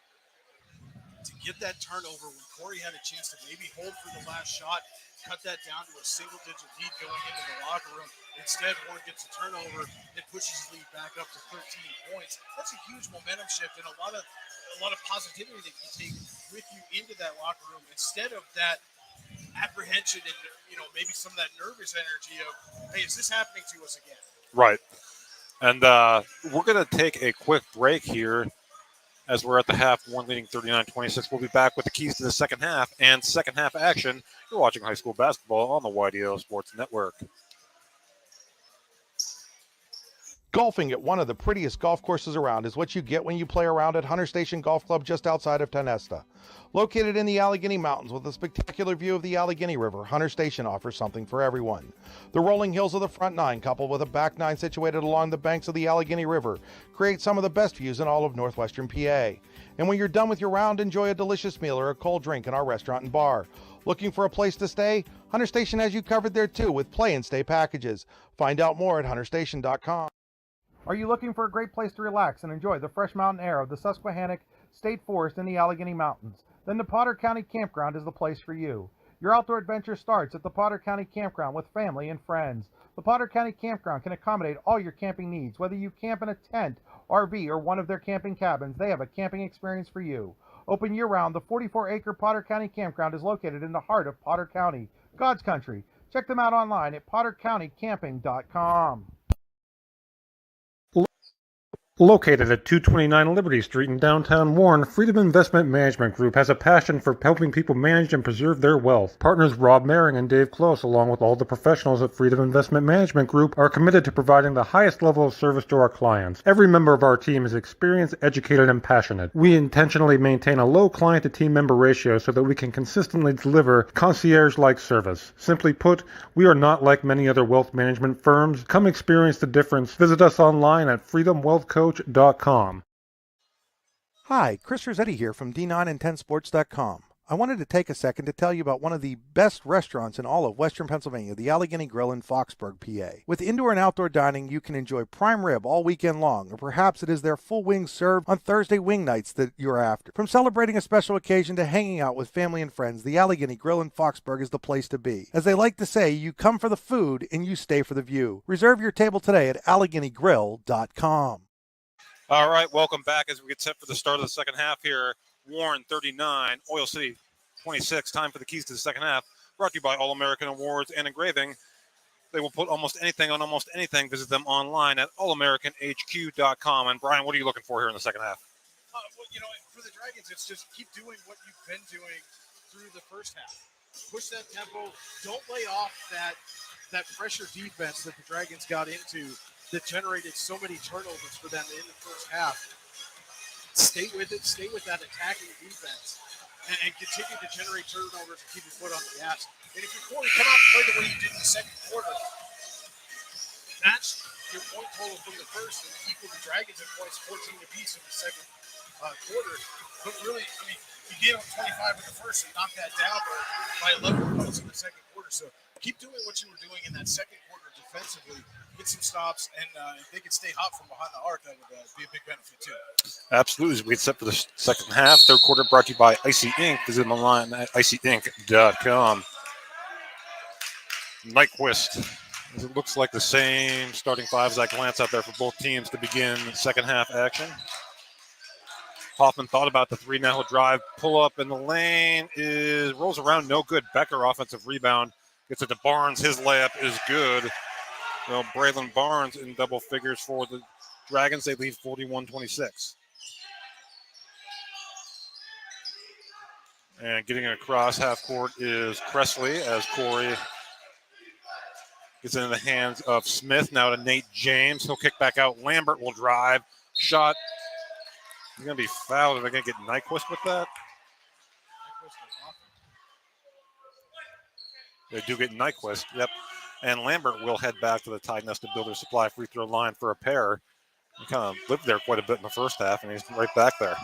To get that turnover when Corry had a chance to maybe hold for the last shot, cut that down to a single-digit lead going into the locker room. Instead, Warren gets a turnover and pushes his lead back up to 13 points. That's a huge momentum shift and a lot of positivity that you take with you into that locker room instead of that apprehension and maybe some of that nervous energy of, hey, is this happening to us again? Right. And we're going to take a quick break here as we're at the half, Warren leading 39-26. We'll be back with the keys to the second half and second half action. You're watching high school basketball on the YDO Sports Network. Golfing at one of the prettiest golf courses around is what you get when you play around at Hunter Station Golf Club just outside of Tonesta. Located in the Allegheny Mountains with a spectacular view of the Allegheny River, Hunter Station offers something for everyone. The rolling hills of the front nine, coupled with a back nine situated along the banks of the Allegheny River, create some of the best views in all of northwestern PA. And when you're done with your round, enjoy a delicious meal or a cold drink in our restaurant and bar. Looking for a place to stay? Hunter Station has you covered there too with play and stay packages. Find out more at hunterstation.com. Are you looking for a great place to relax and enjoy the fresh mountain air of the Susquehannock State Forest in the Allegheny Mountains? Then the Potter County Campground is the place for you. Your outdoor adventure starts at the Potter County Campground with family and friends. The Potter County Campground can accommodate all your camping needs. Whether you camp in a tent, RV, or one of their camping cabins, they have a camping experience for you. Open year-round, the 44-acre Potter County Campground is located in the heart of Potter County, God's country. Check them out online at pottercountycamping.com. Located at 229 Liberty Street in downtown Warren, Freedom Investment Management Group has a passion for helping people manage and preserve their wealth. Partners Rob Maring and Dave Close, along with all the professionals at Freedom Investment Management Group, are committed to providing the highest level of service to our clients. Every member of our team is experienced, educated, and passionate. We intentionally maintain a low client-to-team member ratio so that we can consistently deliver concierge-like service. Simply put, we are not like many other wealth management firms. Come experience the difference. Visit us online at freedomwealthcoach.com. Hi, Chris Rossetti here from D9and10sports.com. I wanted to take a second to tell you about one of the best restaurants in all of Western Pennsylvania, the Allegheny Grill in Foxburg, PA. With indoor and outdoor dining, you can enjoy prime rib all weekend long, or perhaps it is their full wings served on Thursday wing nights that you're after. From celebrating a special occasion to hanging out with family and friends, the Allegheny Grill in Foxburg is the place to be. As they like to say, you come for the food and you stay for the view. Reserve your table today at AlleghenyGrill.com. All right, welcome back as we get set for the start of the second half here. Warren 39, Oil City 26. Time for the keys to the second half. Brought to you by All American Awards and Engraving. They will put almost anything on almost anything. Visit them online at allamericanhq.com. And Brian, what are you looking for here in the second half? For the Dragons, it's just keep doing what you've been doing through the first half. Push that tempo. Don't lay off that pressure defense that the Dragons got into that generated so many turnovers for them in the first half. Stay with it. Stay with that attacking defense and continue to generate turnovers and keep your foot on the gas. And if you're Corry, come out and play the way you did in the second quarter. Match your point total from the first and equal the Dragons at points 14 apiece in the second quarter. But really, you gave them 25 in the first and knocked that down by 11 points in the second quarter. So keep doing what you were doing in that second quarter defensively get some stops, and if they can stay hot from behind the arc, that would be a big benefit too. Absolutely. As we get set for the second half, third quarter brought to you by Icy Ink. Visit them online at icyink.com. Nyquist. It looks like the same starting five as I glance out there for both teams to begin second half action. Hoffman thought about the three. Now he'll drive, pull up in the lane, rolls around, no good. Becker offensive rebound, gets it to Barnes. His layup is good. Well, Braylon Barnes in double figures for the Dragons. They lead 41-26. And getting across half court is Presley as Corry gets into the hands of Smith. Now to Nate James. He'll kick back out. Lambert will drive. Shot. He's going to be fouled. Are they going to get Nyquist with that? They do get Nyquist. Yep. And Lambert will head back to the Tide Nesta Builder Supply free throw line for a pair. He kind of lived there quite a bit in the first half, and he's right back there.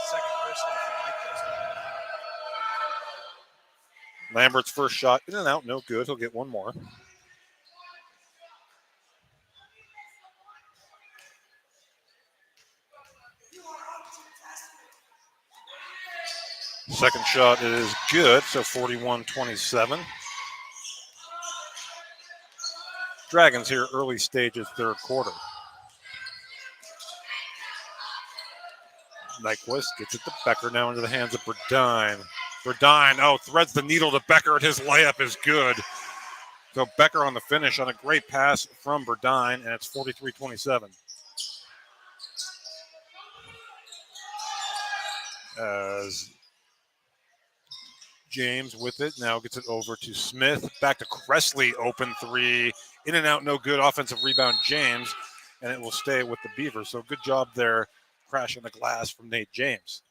Second personal for Nyquist. Lambert's first shot in and out, no good. He'll get one more. Second shot is good, so 41-27. Dragons here, early stages, third quarter. Nyquist gets it to Becker, now into the hands of Burdine. Burdine, threads the needle to Becker, and his layup is good. So Becker on the finish on a great pass from Burdine, and it's 43-27. As James with it, now gets it over to Smith. Back to Presley, open three. In and out, no good. Offensive rebound, James, and it will stay with the Beavers. So good job there, crashing the glass from Nate James.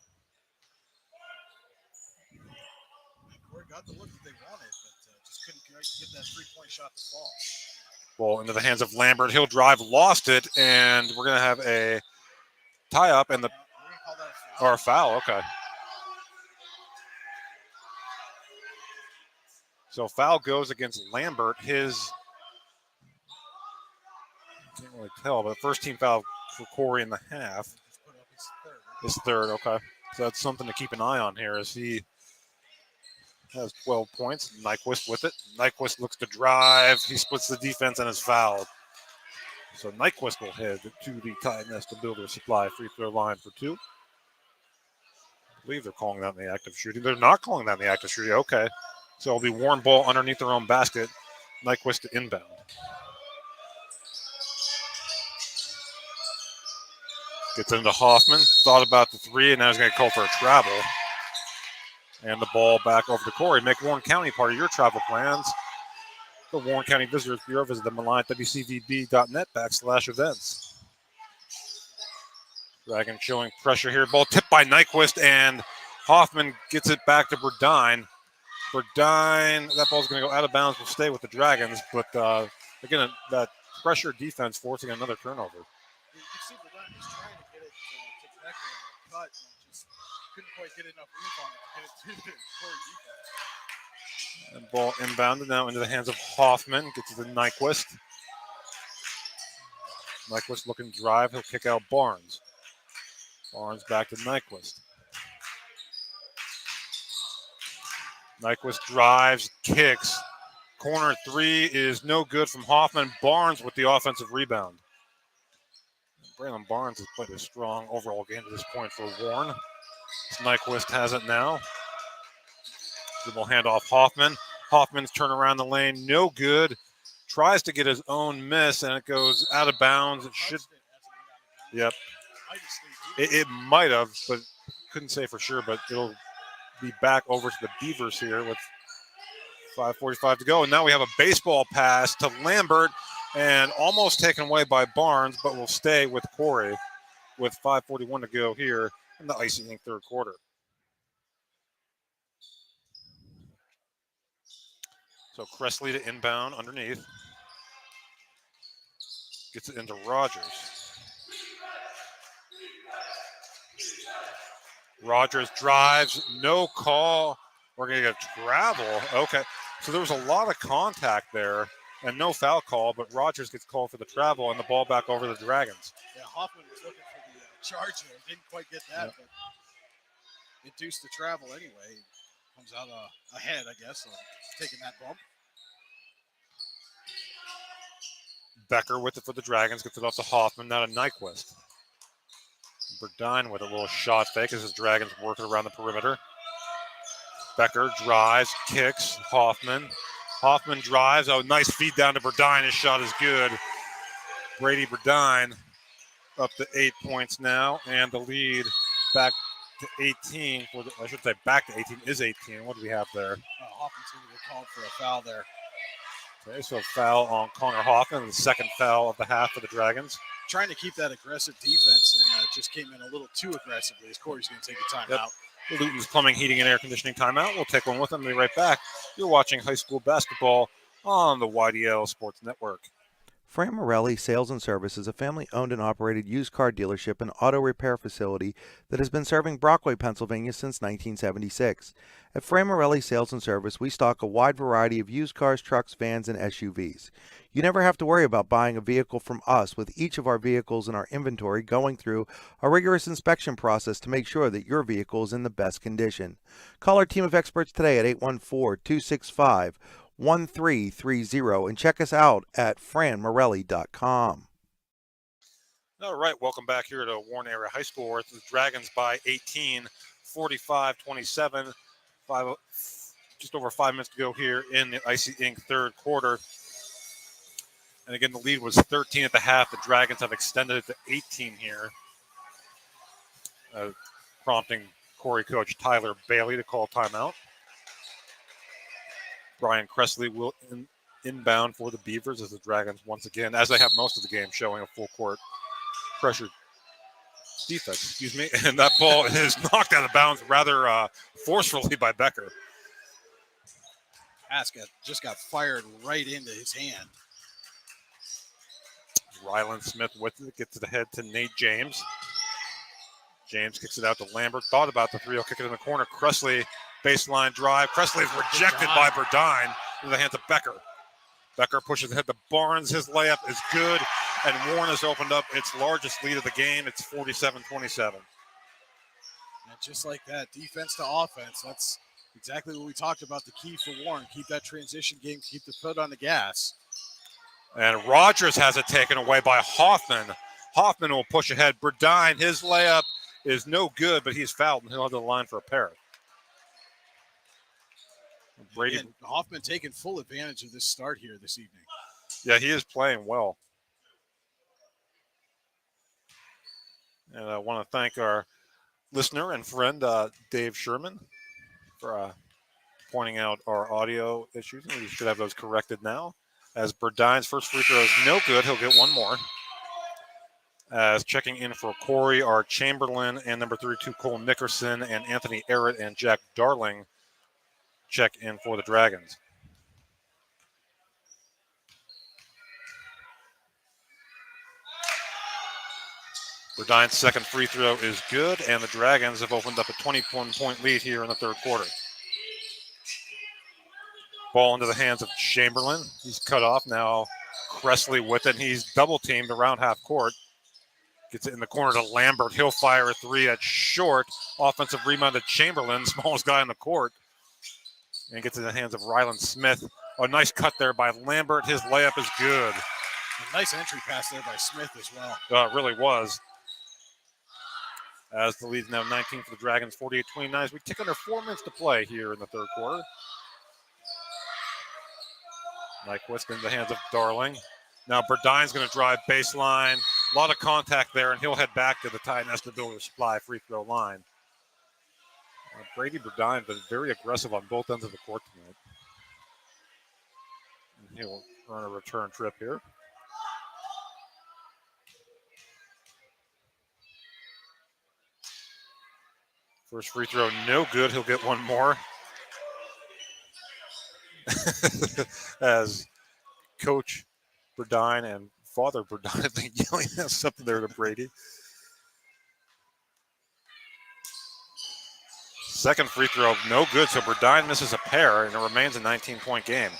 Corey got the look that they wanted, but just couldn't get that three-point shot to fall. Ball into the hands of Lambert. He'll drive, lost it, and we're going to have a tie-up and We're going to call that a foul. or a foul. Okay. So foul goes against Lambert. Can't really tell, but first team foul for Corry in the half. Just put up His third, okay. So that's something to keep an eye on here as he has 12 points. Nyquist with it. Nyquist looks to drive. He splits the defense and is fouled. So Nyquist will head to the Tide Nesta Builder Supply free throw line for two. I believe they're calling that in the active shooting. They're not calling that in the active shooting. Okay. So it'll be Warren ball underneath their own basket. Nyquist to inbound. Gets into Hoffman. Thought about the three, and now he's going to call for a travel. And the ball back over to Corry. Make Warren County part of your travel plans. The Warren County Visitors Bureau. Visit them online at wcvb.net/events. Dragon showing pressure here. Ball tipped by Nyquist, and Hoffman gets it back to Burdine. That ball's going to go out of bounds. Will stay with the Dragons, but again, that pressure defense forcing another turnover. You see Burdine was trying to get it to Becker and cut, and just couldn't quite get enough room on it to get it to the Corry defense. And ball inbounded now into the hands of Hoffman. Gets it to Nyquist. Nyquist looking to drive. He'll kick out Barnes. Barnes back to Nyquist. Nyquist drives, kicks. Corner three is no good from Hoffman. Barnes with the offensive rebound. Braylon Barnes has played a strong overall game to this point for Warren. Nyquist has it now. Dribble handoff Hoffman. Hoffman's turn around the lane, no good. Tries to get his own miss, and it goes out of bounds. It should. Yep. It might have, but couldn't say for sure. But it'll be back over to the Beavers here with 5:45 to go. And now we have a baseball pass to Lambert, and almost taken away by Barnes, but will stay with Corry with 5:41 to go here in the Icy Ink third quarter. So Presley to inbound underneath. Gets it into Rogers. Rogers drives, no call. We're going to get a travel. Okay, so there was a lot of contact there. And no foul call, but Rogers gets called for the travel and the ball back over the Dragons. Yeah, Hoffman was looking for the charge there. Didn't quite get that, but induced the travel anyway. Comes out ahead, I guess, taking that bump. Becker with it for the Dragons, gets it off to Hoffman, now to Nyquist. Burdine with a little shot fake as his Dragons work it around the perimeter. Becker drives, kicks, Hoffman. Hoffman drives, nice feed down to Burdine, his shot is good. Brady Burdine up to 8 points now, and the lead back to 18. I should say back to 18 is 18. What do we have there? Hoffman's going to get called for a foul there. Okay, so foul on Connor Hoffman, the second foul of the half for the Dragons. Trying to keep that aggressive defense and just came in a little too aggressively as Corry's going to take a timeout. Luton's Plumbing, Heating, and Air Conditioning timeout. We'll take one with them and be right back. You're watching high school basketball on the YDL Sports Network. Fran Morelli Sales and Service is a family-owned and operated used car dealership and auto repair facility that has been serving Brockway, Pennsylvania since 1976. At Fran Morelli Sales and Service, we stock a wide variety of used cars, trucks, vans, and SUVs. You never have to worry about buying a vehicle from us, with each of our vehicles in our inventory going through a rigorous inspection process to make sure that your vehicle is in the best condition. Call our team of experts today at 814-265-1330 and check us out at franmorelli.com. All right, welcome back here to Warren Area High School, where the Dragons by 18, 45-27. Just over 5 minutes to go here in the Icy Ink third quarter. And again, the lead was 13 at the half. The Dragons have extended it to 18 here, prompting Corry coach Tyler Bailey to call timeout. Brian Cressley will inbound for the Beavers as the Dragons once again, as they have most of the game, showing a full court pressure defense, and that ball is knocked out of bounds rather forcefully by Becker. Just got fired right into his hand. Ryland Smith with it, gets it ahead to Nate James. James kicks it out to Lambert. Thought about the three. He'll kick it in the corner. Cressley, baseline drive. Cressley is rejected by Burdine into the hands of Becker. Becker pushes ahead to Barnes. His layup is good, and Warren has opened up its largest lead of the game. It's 47-27. And just like that, defense to offense, that's exactly what we talked about, the key for Warren. Keep that transition game, keep the foot on the gas. And Rogers has it taken away by Hoffman. Hoffman will push ahead. Burdine, his layup is no good, but he's fouled, and he'll have the line for a pair. Brady. And Hoffman taking full advantage of this start here this evening. Yeah, he is playing well. And I want to thank our listener and friend, Dave Sherman, for pointing out our audio issues. We should have those corrected now. As Burdine's first free throw is no good, he'll get one more. As checking in for Corry are Chamberlain and number 32 Cole Nickerson and Anthony Errett and Jack Darling check in for the Dragons. Burdine's second free throw is good, and the Dragons have opened up a 21-point lead here in the third quarter. Ball into the hands of Chamberlain. He's cut off now. Cressley with it. He's double-teamed around half court. Gets it in the corner to Lambert. He'll fire a three at short. Offensive rebound to Chamberlain, smallest guy on the court. And gets in the hands of Ryland Smith. A nice cut there by Lambert. His layup is good. A nice entry pass there by Smith as well. It really was. As the lead is now 19 for the Dragons, 48-29. As we tick under 4 minutes to play here in the third quarter. Nyquist in the hands of Darling. Now Burdine's going to drive baseline. A lot of contact there, and he'll head back to the Ty Nestor Builder Supply free throw line. Brady Burdine been very aggressive on both ends of the court tonight. And he'll earn a return trip here. First free throw, no good. He'll get one more. As Coach Burdine and Father Burdine have been yelling at something there to Brady. Second free throw, no good. So Burdine misses a pair, and it remains a 19-point game.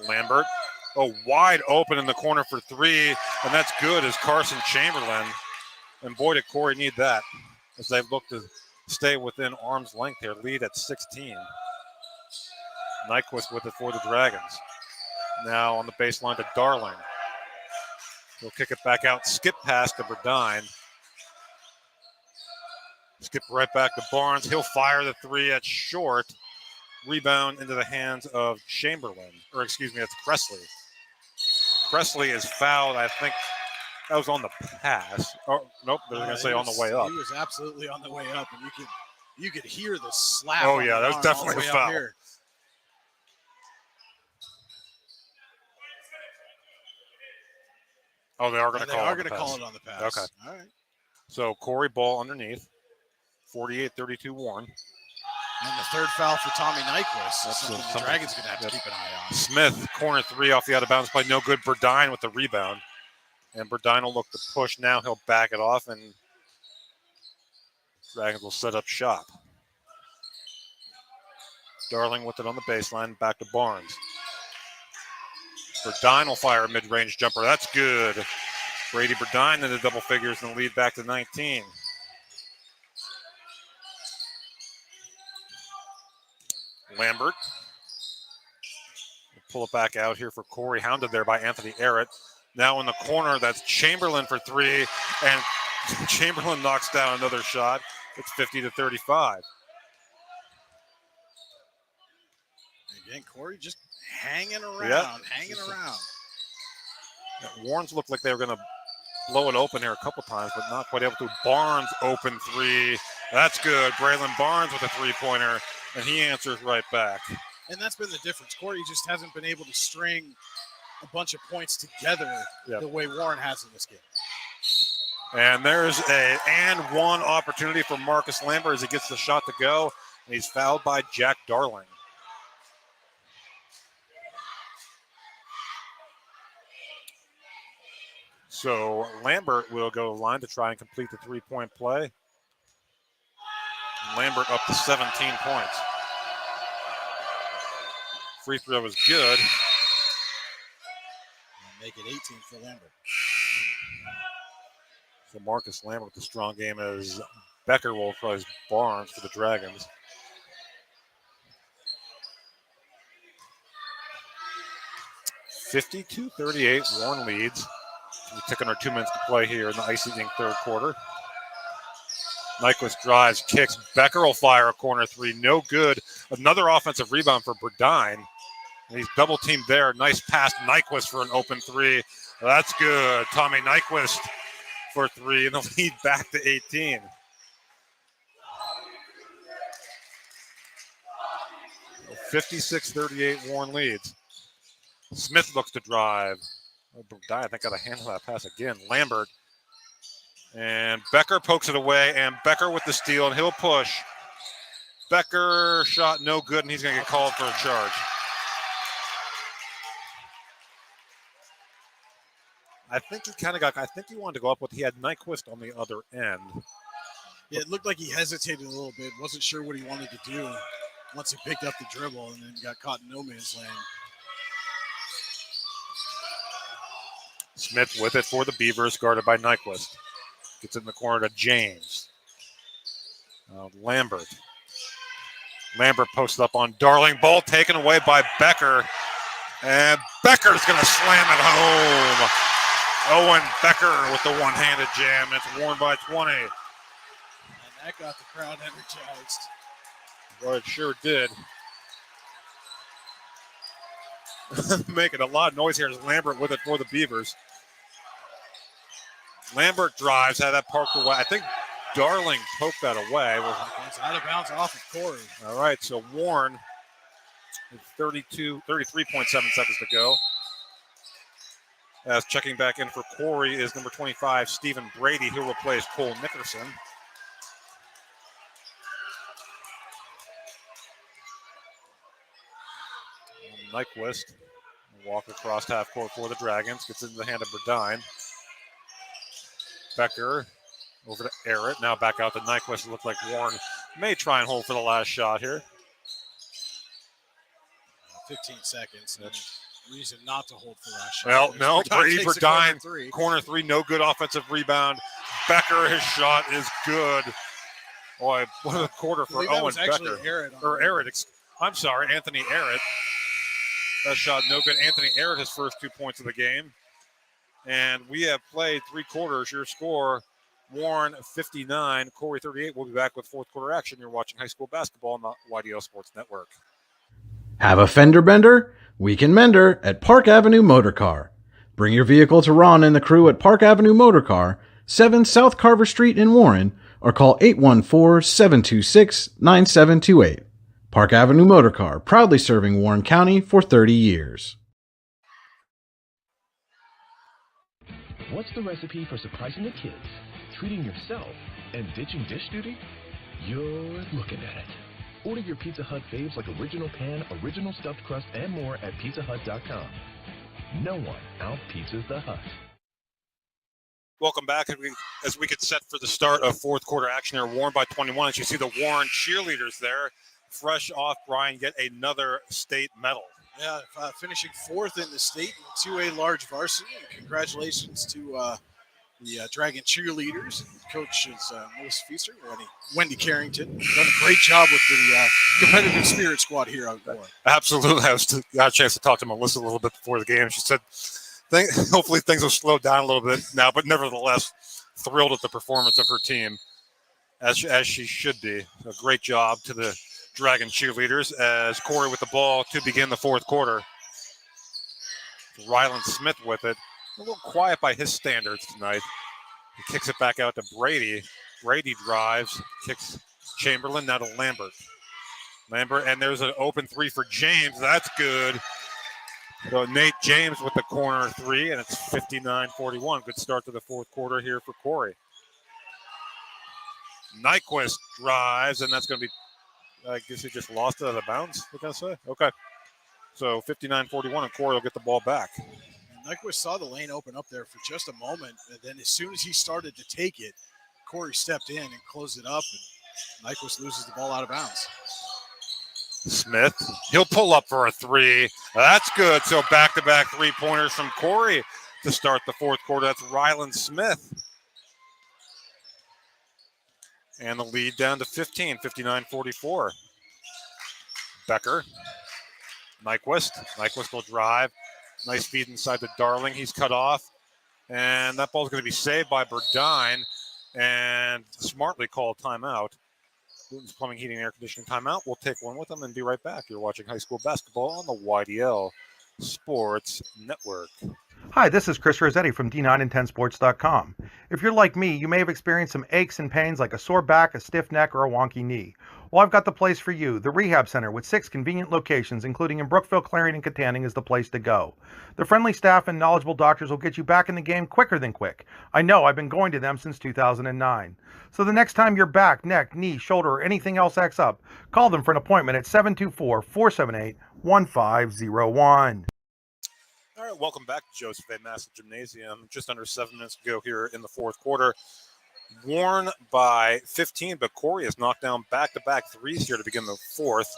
Lambert, wide open in the corner for three, and that's good as Carson Chamberlain. And boy, did Corry need that as they look to stay within arm's length here, lead at 16. Nyquist with it for the Dragons. Now on the baseline to Darling. He'll kick it back out, skip pass to Burdine. Skip right back to Barnes. He'll fire the three at short. Rebound into the hands of Chamberlain. Or excuse me, that's Presley. Presley is fouled. I think that was on the pass. Oh, nope, they're going to say on the way up. He was absolutely on the way up, and you could hear the slap. Oh, yeah, that was definitely a foul. Here. Oh, they are going to call it. They are going to call it on the pass. Okay. All right. So Corry ball underneath. 48-32 Warren. And the third foul for Tommy Nyquist. That's something the Dragons going to have to keep an eye on. Smith, corner three off the out-of-bounds play. No good. Burdine with the rebound. And Burdine will look to push now. He'll back it off, and Dragons will set up shop. Darling with it on the baseline. Back to Barnes. Burdine will fire a mid-range jumper. That's good. Brady Burdine into double figures and the lead back to 19. Lambert. We'll pull it back out here for Corry, hounded there by Anthony Arrett. Now in the corner, that's Chamberlain for three, and Chamberlain knocks down another shot. It's 50-35. Again, Corry just hanging around, Warrens looked like they were going to blow it open here a couple times, but not quite able to. Barnes open three. That's good. Braylon Barnes with a three-pointer, and he answers right back. And that's been the difference. Corry just hasn't been able to string a bunch of points together the way Warren has in this game. And there's a one opportunity for Marcus Lambert as he gets the shot to go, and he's fouled by Jack Darling. So Lambert will go line to try and complete the three-point play. Lambert up to 17 points. Free throw is good. Make it 18 for Lambert. So Marcus Lambert with the strong game as Becker will prize Barnes for the Dragons. (52-38) Warren leads. We're taking our 2 minutes to play here in the icy third quarter. Nyquist drives, kicks. Becker will fire a corner three. No good. Another offensive rebound for Burdine. And he's double teamed there. Nice pass, Nyquist for an open three. That's good. Tommy Nyquist for three, and the lead back to 18. So 56-38 Warren leads. Smith looks to drive. I think got a handle that pass again. Lambert. And Becker pokes it away, and Becker with the steal, and he'll push. Becker shot no good, and he's going to get called for a charge. I think he wanted to go up with, he had Nyquist on the other end. Yeah, it looked like he hesitated a little bit, wasn't sure what he wanted to do once he picked up the dribble and then got caught in no man's land. Smith with it for the Beavers, guarded by Nyquist. Gets in the corner to James. Lambert. Lambert posts up on Darling. Ball taken away by Becker. And Becker's going to slam it home. Owen Becker with the one-handed jam. It's Warren by 20. And that got the crowd energized. Well, it sure did. Making a lot of noise here as Lambert with it for the Beavers. Lambert drives, had that parked away. I think Darling poked that away. It's out of bounds off of Corry. All right, so Warren with 33.7 seconds to go. As checking back in for Corry is number 25, Stephen Brady, who replaced Cole Nickerson. Nyquist walk across half court for the Dragons. Gets into the hand of Burdine. Becker over to Arrett. Now back out to Nyquist. It looked like Warren may try and hold for the last shot here. 15 seconds. reason not to hold for that shot. Well, no, Brady takes the corner Verdine, corner three, no good offensive rebound. Becker, his shot is good. Boy, what a quarter for Owen Becker. I'm sorry, Anthony Arrett. That shot no good. Anthony Arrett, his first 2 points of the game. And we have played 3 quarters. Your score, Warren 59, Corry 38. We'll be back with fourth quarter action. You're watching high school basketball on the YDL Sports Network. Have a fender bender? We can mender at Park Avenue Motor Car. Bring your vehicle to Ron and the crew at Park Avenue Motor Car, 7 South Carver Street in Warren, or call 814-726-9728. Park Avenue Motor Car, proudly serving Warren County for 30 years. What's the recipe for surprising the kids, treating yourself, and ditching dish duty? You're looking at it. Order your Pizza Hut faves like original pan, original stuffed crust, and more at pizzahut.com. No one out-pizzas the Hut. Welcome back as we get set for the start of fourth quarter action here. Warren by 21. As you see the Warren cheerleaders there, fresh off Brian, get another state medal. Yeah, finishing fourth in the state in 2A large varsity. Congratulations to the Dragon cheerleaders. Coach is Melissa Feaster, Wendy Carrington. Done a great job with the competitive spirit squad here out there. Absolutely. I got a chance to talk to Melissa a little bit before the game. She said, hopefully things will slow down a little bit now, but nevertheless, thrilled at the performance of her team, as she should be. A great job to the Dragon cheerleaders as Corry with the ball to begin the fourth quarter. Ryland Smith with it. A little quiet by his standards tonight. He kicks it back out to Brady. Brady drives, kicks Chamberlain, now to Lambert. And there's an open three for James. That's good. So Nate James with the corner three, and it's 59-41. Good start to the fourth quarter here for Corry. Nyquist drives, and that's going to be, I guess he just lost it out of bounds, we're going to say. Okay. So 59-41, and Corry will get the ball back. Nyquist saw the lane open up there for just a moment, and then as soon as he started to take it, Corry stepped in and closed it up, and Nyquist loses the ball out of bounds. Smith, he'll pull up for a three. That's good. So back-to-back three-pointers from Corry to start the fourth quarter. That's Ryland Smith. And the lead down to 15, 59-44. Becker, Nyquist will drive. Nice feed inside to Darling. He's cut off. And that ball's going to be saved by Burdine and smartly called timeout. Luton's Plumbing, Heating, and Air Conditioning timeout. We'll take one with them and be right back. You're watching high school basketball on the YDL Sports Network. Hi, this is Chris Rossetti from D9and10sports.com. If you're like me, you may have experienced some aches and pains like a sore back, a stiff neck, or a wonky knee. Well, I've got the place for you. The Rehab Center with 6 convenient locations, including in Brookville, Clarion, and Katanning, is the place to go. The friendly staff and knowledgeable doctors will get you back in the game quicker than quick. I know, I've been going to them since 2009. So the next time your back, neck, knee, shoulder, or anything else acts up, call them for an appointment at 724-478-1501. All right, welcome back to Joseph A. Massey Gymnasium. Just under 7 minutes to go here in the fourth quarter. Warren by 15, but Corry has knocked down back-to-back threes here to begin the fourth.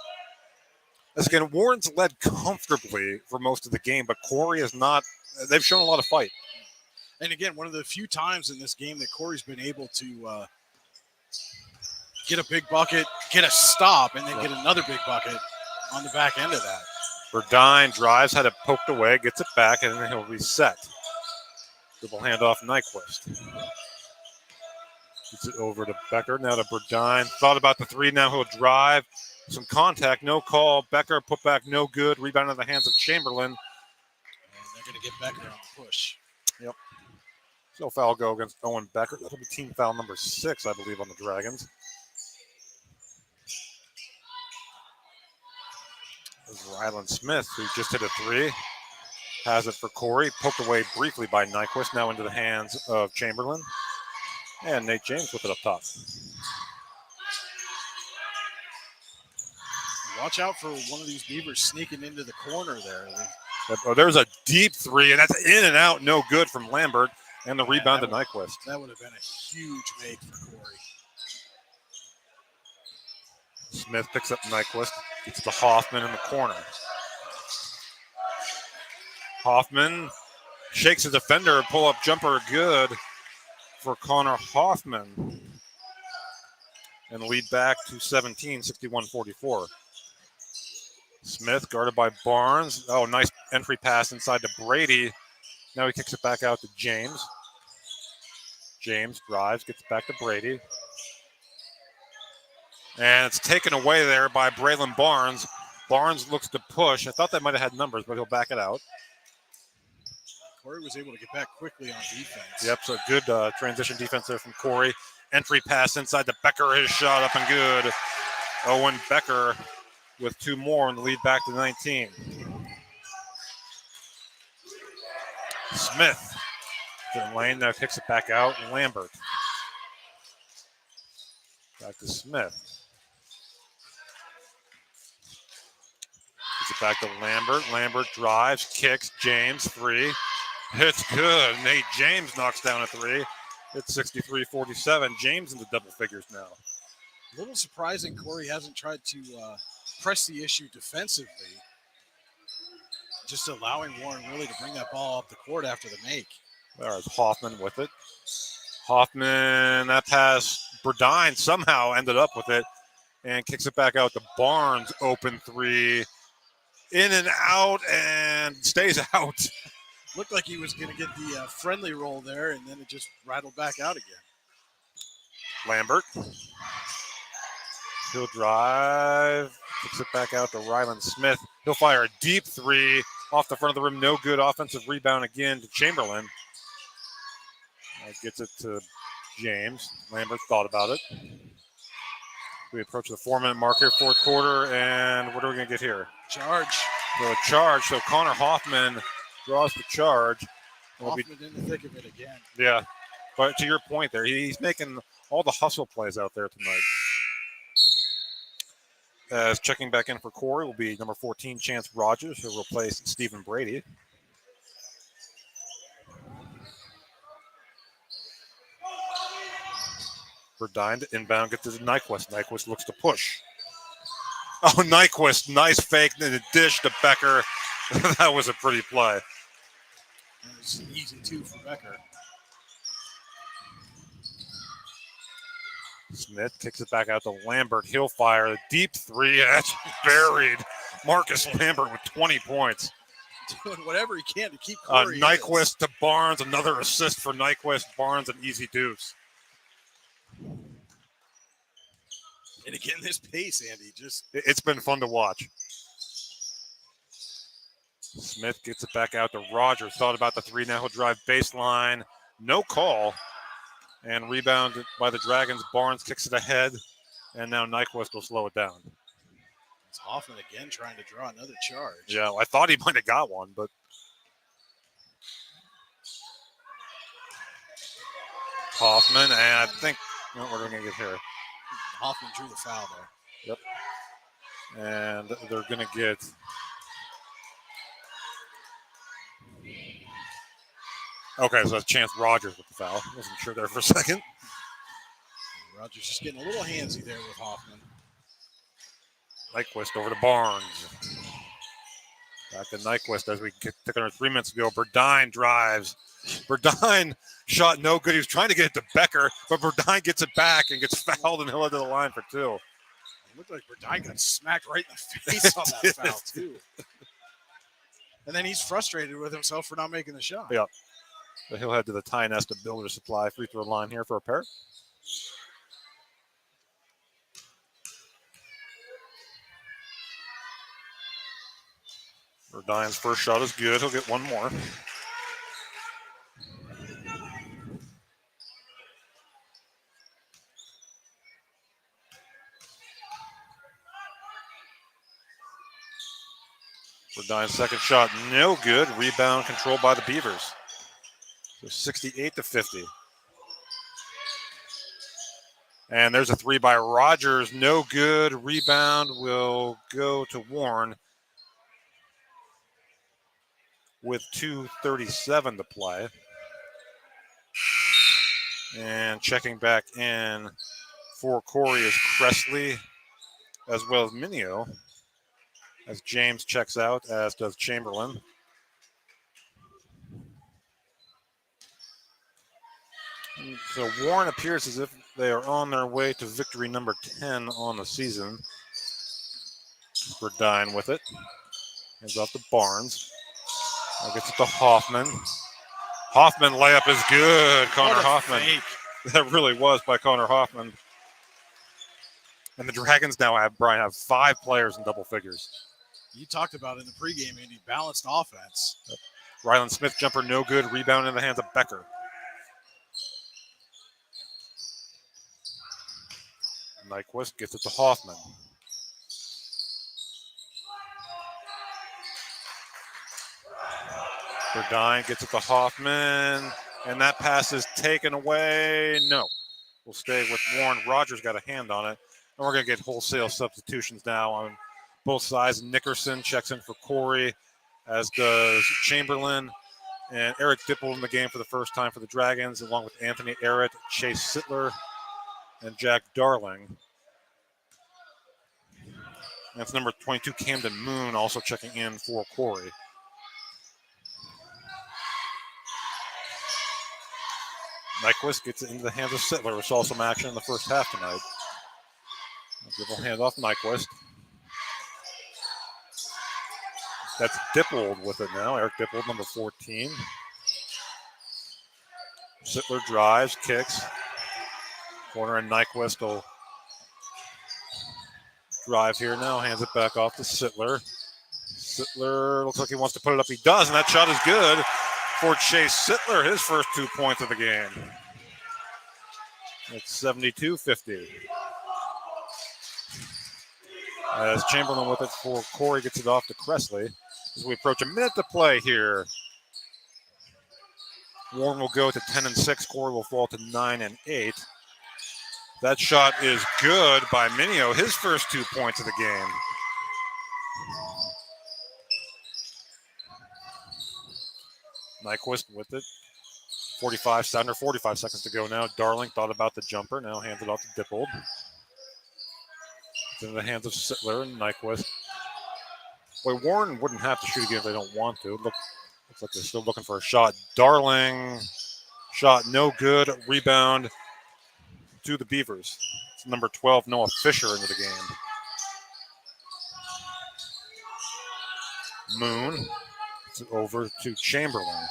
As again, Warren's led comfortably for most of the game, but Corry is not. They've shown a lot of fight. And again, one of the few times in this game that Corry's been able to get a big bucket, get a stop, and then get another big bucket on the back end of that. Burdine drives, had it poked away, gets it back, and then he'll reset. Dribble handoff, Nyquist. Gets it over to Becker, now to Burdine. Thought about the three, now he'll drive. Some contact, no call. Becker put back, no good. Rebound in the hands of Chamberlain. And they're going to get Becker on the push. Yep. So foul go against Owen Becker. That'll be team foul number 6, I believe, on the Dragons. There's Ryland Smith, who just hit a three. Has it for Corry. Poked away briefly by Nyquist. Now into the hands of Chamberlain. And Nate James with it up top. Watch out for one of these Beavers sneaking into the corner there. There's a deep three, and that's in and out. No good from Lambert. And the rebound to Nyquist. That would have been a huge make for Corry. Smith picks up Nyquist. Gets to Hoffman in the corner. Hoffman shakes a defender. Pull-up jumper good for Connor Hoffman. And lead back to 17, 61-44. Smith guarded by Barnes. Oh, nice entry pass inside to Brady. Now he kicks it back out to James. James drives, gets back to Brady. And it's taken away there by Braylon Barnes. Barnes looks to push. I thought that might have had numbers, but he'll back it out. Corry was able to get back quickly on defense. Yep, so good transition defense there from Corry. Entry pass inside to Becker. His shot up and good. Owen Becker with 2 more and the lead back to 19. Smith to the lane, now kicks it back out. Lambert. Back to Smith. Gets it back to Lambert. Lambert drives, kicks. James, 3. It's good. Nate James knocks down a 3. It's 63-47. James in the double figures now. A little surprising Corry hasn't tried to press the issue defensively. Just allowing Warren really to bring that ball up the court after the make. There's Hoffman with it. Hoffman, that pass, Burdine somehow ended up with it and kicks it back out to Barnes. Open 3. In and out and stays out. Looked like he was going to get the friendly roll there, and then it just rattled back out again. Lambert. He'll drive. Kicks it back out to Ryland Smith. He'll fire a deep 3 off the front of the rim. No good. Offensive rebound again to Chamberlain. Gets it to James. Lambert thought about it. We approach the 4-minute mark here, fourth quarter, and what are we going to get here? Charge. So a charge. So Connor Hoffman draws the charge. Hoffman in the thick of it again. Yeah, but to your point there, he's making all the hustle plays out there tonight. As checking back in for Corry will be number 14, Chance Rogers, who will replace Stephen Brady. Burdine to inbound, gets to Nyquist. Nyquist looks to push. Oh, Nyquist, nice fake, and a dish to Becker. That was a pretty play. And it's an easy 2 for Becker. Smith kicks it back out to Lambert. He'll fire a deep 3. That's buried. Marcus Lambert with 20 points. Doing whatever he can to keep Corry. Nyquist to Barnes. Another assist for Nyquist. Barnes, an easy deuce. And again, this pace, Andy, just... It's been fun to watch. Smith gets it back out to Rogers. Thought about the 3. Now he'll drive baseline. No call. And rebounded by the Dragons. Barnes kicks it ahead. And now Nyquist will slow it down. It's Hoffman again trying to draw another charge. Yeah, I thought he might have got one, but... Hoffman, and I think... What are we going to get here? Hoffman drew the foul there. Yep. And they're going to get... Okay, so that's Chance Rogers with the foul. Wasn't sure there for a second. Rogers just getting a little handsy there with Hoffman. Nyquist over to Barnes. Back to Nyquist as we took under 3 minutes ago. Burdine drives. Burdine shot no good. He was trying to get it to Becker, but Burdine gets it back and gets fouled, and he'll head to the line for 2. It looked like Burdine got smacked right in the face on that foul, too. And then he's frustrated with himself for not making the shot. Yeah. So he'll head to the Ty Nesta Builder Supply free throw line here for a pair. Burdine's first shot is good. He'll get one more. Burdine's second shot, no good. Rebound controlled by the Beavers. So 68-50. And there's a 3 by Rogers, no good. Rebound will go to Warren with 2:37 to play. And checking back in for Corry is Cressley as well as Minio. As James checks out, as does Chamberlain. So Warren appears as if they are on their way to victory number 10 on the season. Burdine with it. Hands off to Barnes. Now gets it to Hoffman. Hoffman layup is good. Connor Hoffman. Fake. That really was by Connor Hoffman. And the Dragons now have 5 players in double figures. You talked about in the pregame, Andy, balanced offense. Ryland Smith jumper no good. Rebound in the hands of Becker. Nyquist gets it to Hoffman. Burdine gets it to Hoffman. And that pass is taken away. No. We'll stay with Warren. Rogers got a hand on it. And we're going to get wholesale substitutions now on both sides. Nickerson checks in for Corry, as does Chamberlain. And Eric Dipple in the game for the first time for the Dragons, along with Anthony Arrett, Chase Sittler, and Jack Darling. That's number 22, Camden Moon, also checking in for Corry. Nyquist gets it into the hands of Sittler. We saw some action in the first half tonight. Dribble hand off Nyquist. That's Dippold with it now. Eric Dippold, number 14. Sittler drives, kicks. Corner, and Nyquist will drive here now. Hands it back off to Sittler. Sittler looks like he wants to put it up. He does, and that shot is good for Chase Sittler, his first 2 points of the game. It's 72-50. As Chamberlain with it for Corry gets it off to Cressley. As we approach a minute to play here. Warren will go to 10-6. Corry will fall to 9-8. That shot is good by Minio, his first 2 points of the game. Nyquist with it. 45 seconds to go now. Darling thought about the jumper. Now hands it off to Dippold. It's in the hands of Sittler and Nyquist. Boy, Warren wouldn't have to shoot again if they don't want to. Looks like they're still looking for a shot. Darling, shot no good. Rebound to the Beavers. It's number 12, Noah Fisher, into the game. Moon. It's over to Chamberlain.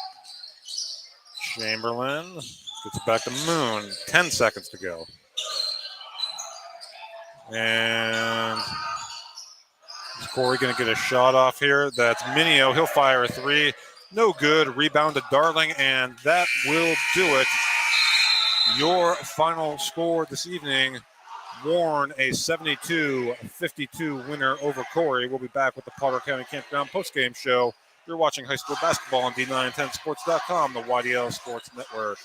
Chamberlain gets it back to Moon. 10 seconds to go. And is Corry going to get a shot off here? That's Minio. He'll fire a 3. No good. Rebound to Darling, and that will do it. Your final score this evening, Warren, a 72-52 winner over Corry. We'll be back with the Potter County Campground postgame show. You're watching high school basketball on D910sports.com, the YDL Sports Network.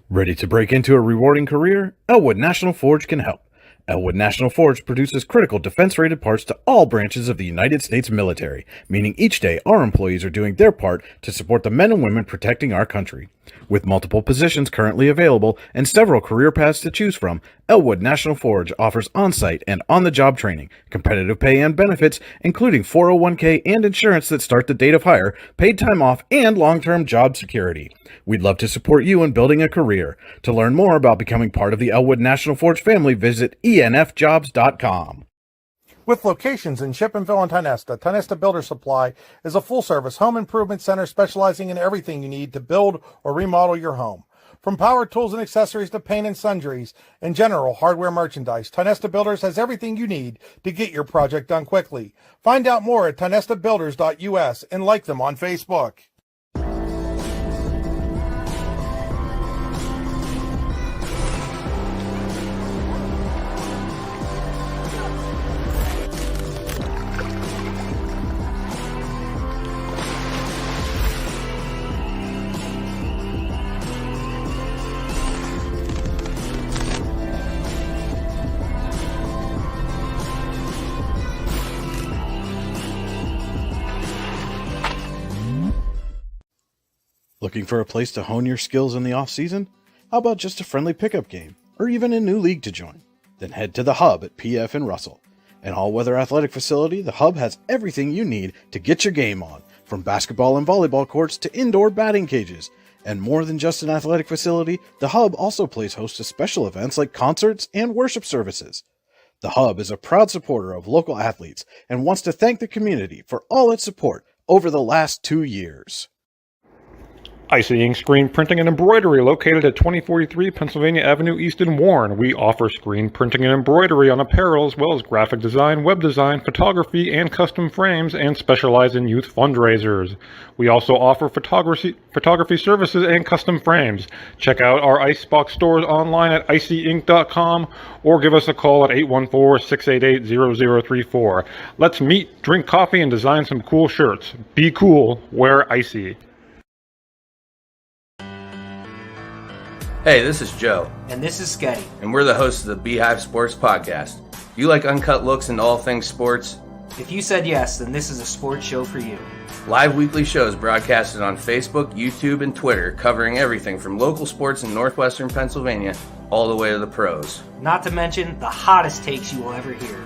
Ready to break into a rewarding career? Elwood National Forge can help. Elwood National Forge produces critical defense-rated parts to all branches of the United States military, meaning each day our employees are doing their part to support the men and women protecting our country. With multiple positions currently available and several career paths to choose from, Elwood National Forge offers on-site and on-the-job training, competitive pay and benefits, including 401k and insurance that start the date of hire, paid time off, and long-term job security. We'd love to support you in building a career. To learn more about becoming part of the Elwood National Forge family, visit enfjobs.com. With locations in Shippenville and Tionesta, Tionesta Builder Supply is a full-service home improvement center specializing in everything you need to build or remodel your home. From power tools and accessories to paint and sundries and general hardware merchandise, Tionesta Builders has everything you need to get your project done quickly. Find out more at tionestabuilders.us and like them on Facebook. Looking for a place to hone your skills in the off-season? How about just a friendly pickup game, or even a new league to join? Then head to the Hub at PF in Russell. An all-weather athletic facility, the Hub has everything you need to get your game on, from basketball and volleyball courts to indoor batting cages. And more than just an athletic facility, the Hub also plays host to special events like concerts and worship services. The Hub is a proud supporter of local athletes and wants to thank the community for all its support over the last 2 years. Icing Screen Printing and Embroidery, located at 2043 Pennsylvania Avenue East in Warren. We offer screen printing and embroidery on apparel as well as graphic design, web design, photography, and custom frames, and specialize in youth fundraisers. We also offer photography services and custom frames. Check out our Icebox stores online at icyinc.com or give us a call at 814-688-0034. Let's meet, drink coffee, and design some cool shirts. Be cool, wear icy. Hey, this is Joe, And this is Sketty. and we're the hosts of the Beehive Sports Podcast. Do you like uncut looks into all things sports? If you said yes, then this is a sports show for you. Live weekly shows broadcasted on Facebook, YouTube, and Twitter, covering everything from local sports in northwestern Pennsylvania all the way to the pros. Not to mention the hottest takes you will ever hear.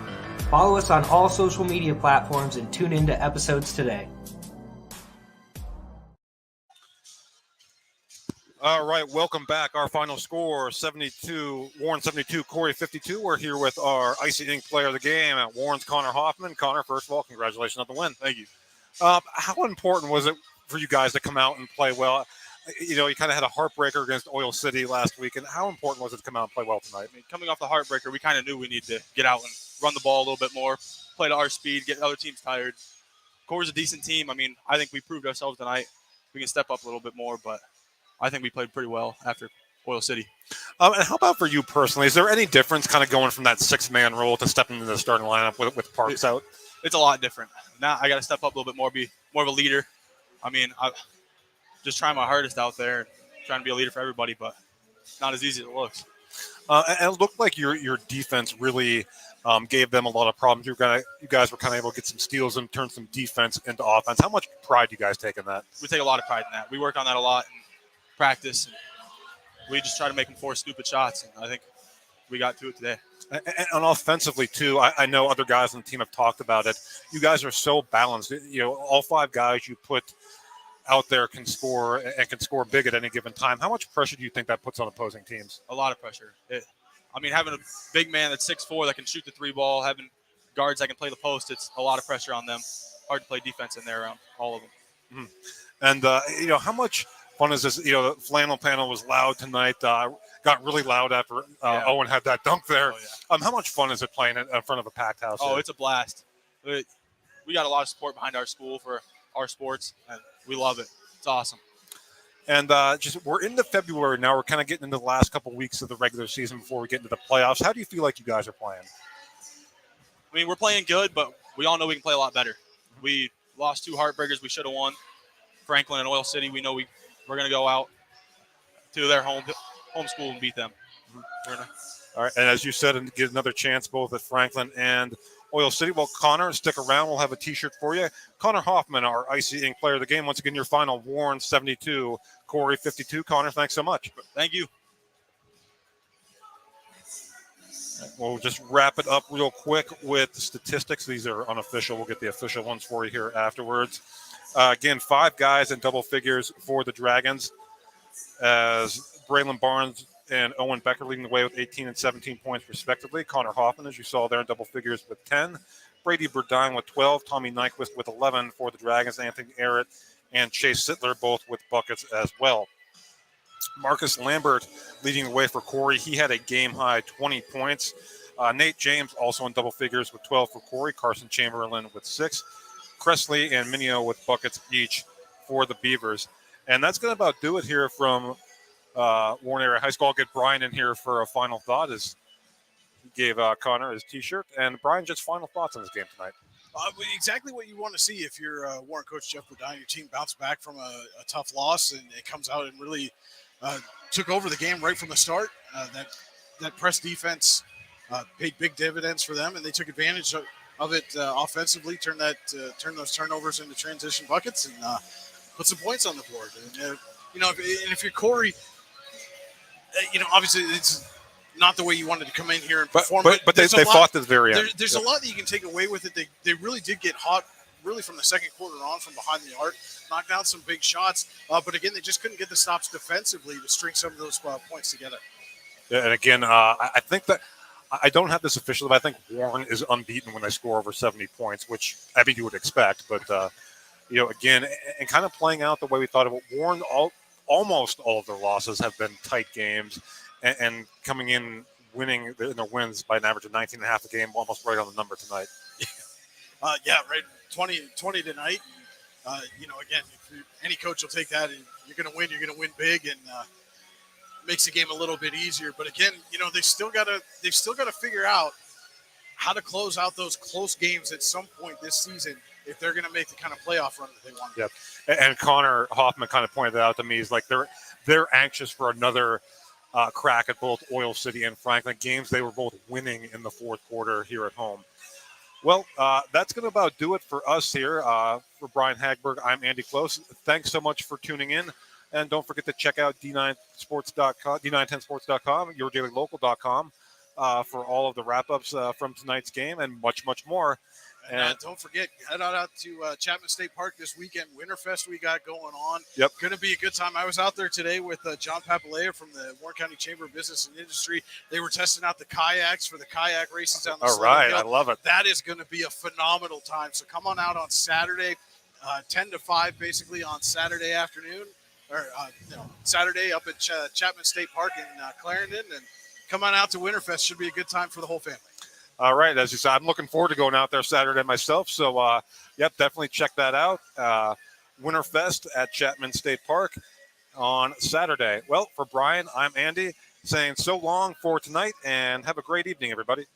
Follow us on all social media platforms and tune into episodes today. All right, welcome back. Our final score, 72, Warren 72, Corry 52. We're here with our Icy Ink player of the game, Warren's Connor Hoffman. Connor, first of all, congratulations on the win. Thank you. How important was it for you guys to come out and play well? You know, you kind of had a heartbreaker against Oil City last week, and how important was it to come out and play well tonight? I mean, coming off the heartbreaker, we kind of knew we needed to get out and run the ball a little bit more, play to our speed, get other teams tired. Corry's a decent team. I mean, I think we proved ourselves tonight. We can step up a little bit more, but I think we played pretty well after Oil City. And how about for you personally? Is there any difference kind of going from that six-man role to stepping into the starting lineup with Parks out? It's a lot different. Now I got to step up a little bit more, be more of a leader. I mean, I just trying my hardest out there, trying to be a leader for everybody, but not as easy as it looks. And it looked like your defense really gave them a lot of problems. You guys were kind of able to get some steals and turn some defense into offense. How much pride do you guys take in that? We take a lot of pride in that. We work on that a lot in practice. And we just try to make them force stupid shots, and I think we got to it today. And offensively, too, I know other guys on the team have talked about it. You guys are so balanced. You know, all five guys you put out there can score and can score big at any given time. How much pressure do you think that puts on opposing teams? A lot of pressure. I mean, having a big man that's 6'4" that can shoot the three ball, having guards that can play the post, it's a lot of pressure on them. Hard to play defense in there around all of them. Mm-hmm. And, you know, how much fun is this? You know, the flannel panel was loud tonight. Got really loud after Owen had that dunk there. Oh, yeah. How much fun is it playing in front of a packed house? Oh, it's a blast. We got a lot of support behind our school for our sports, and we love it. It's awesome. And we're into February now. We're kind of getting into the last couple of weeks of the regular season before we get into the playoffs. How do you feel like you guys are playing? I mean, we're playing good, but we all know we can play a lot better. We lost two heartbreakers we should have won. Franklin and Oil City, we know we're going to go out to their home school and beat them. All right, and as you said, and get another chance both at Franklin and Oil City. Well, Connor, stick around. We'll have a T-shirt for you. Connor Hoffman, our Icy Ink player of the game. Once again, your final, Warren 72, Corry 52. Connor, thanks so much. Thank you. We'll just wrap it up real quick with the statistics. These are unofficial. We'll get the official ones for you here afterwards. Again, 5 guys in double figures for the Dragons, as Braylon Barnes and Owen Becker leading the way with 18 and 17 points respectively. Connor Hoffman, as you saw there, in double figures with 10. Brady Burdine with 12. Tommy Nyquist with 11 for the Dragons. Anthony Arrett and Chase Sittler both with buckets as well. Marcus Lambert leading the way for Corry. He had a game-high 20 points. Nate James also in double figures with 12 for Corry. Carson Chamberlain with 6. Cressley and Minio with buckets each for the Beavers. And that's going to about do it here from Warren Area High School. I'll get Brian in here for a final thought as he gave Connor his T-shirt. And Brian, just final thoughts on this game tonight. Exactly what you want to see if you're Warren coach Jeff Burdine. Your team bounced back from a tough loss, and it comes out and really took over the game right from the start. That press defense paid big dividends for them, and they took advantage of it offensively. Turn those turnovers into transition buckets and put some points on the board. And if you're Corry, obviously it's not the way you wanted to come in here and perform. But they fought to the very end. There's a lot that you can take away with it. They really did get hot really from the second quarter on from behind the arc, knocked down some big shots. But again, they just couldn't get the stops defensively to string some of those points together. Yeah, and again, I think that I don't have this officially, but I think Warren is unbeaten when they score over 70 points, which I mean you would expect. But again, and kind of playing out the way we thought of it. Warren, almost all of their losses have been tight games, and coming in winning in their wins by an average of 19.5 a game, almost right on the number tonight. Yeah, right. 20 tonight. Again, any coach will take that, and you're going to win. You're going to win big, and makes the game a little bit easier. But again, they've still got to figure out how to close out those close games at some point this season if they're going to make the kind of playoff run that they want. Yep. And Connor Hoffman kind of pointed out to me, is like they're anxious for another crack at both Oil City and Franklin games. They were both winning in the fourth quarter here at home. Well, that's going to about do it for us here. For Brian Hagberg, I'm Andy Close. Thanks so much for tuning in. And don't forget to check out D9sports.com, D910sports.com, yourdailylocal.com for all of the wrap-ups from tonight's game and much, much more. And don't forget, head out to Chapman State Park this weekend. Winterfest we got going on. Yep. Going to be a good time. I was out there today with John Papalea from the Warren County Chamber of Business and Industry. They were testing out the kayaks for the kayak races down the All right, hill. I love it. That is going to be a phenomenal time. So come on out on Saturday, 10 to 5 basically on Saturday afternoon. Or Saturday up at Chapman State Park in Clarendon. And come on out to Winterfest. Should be a good time for the whole family. All right, as you said, I'm looking forward to going out there Saturday myself. So, definitely check that out. Winterfest at Chapman State Park on Saturday. Well, for Brian, I'm Andy saying so long for tonight and have a great evening, everybody.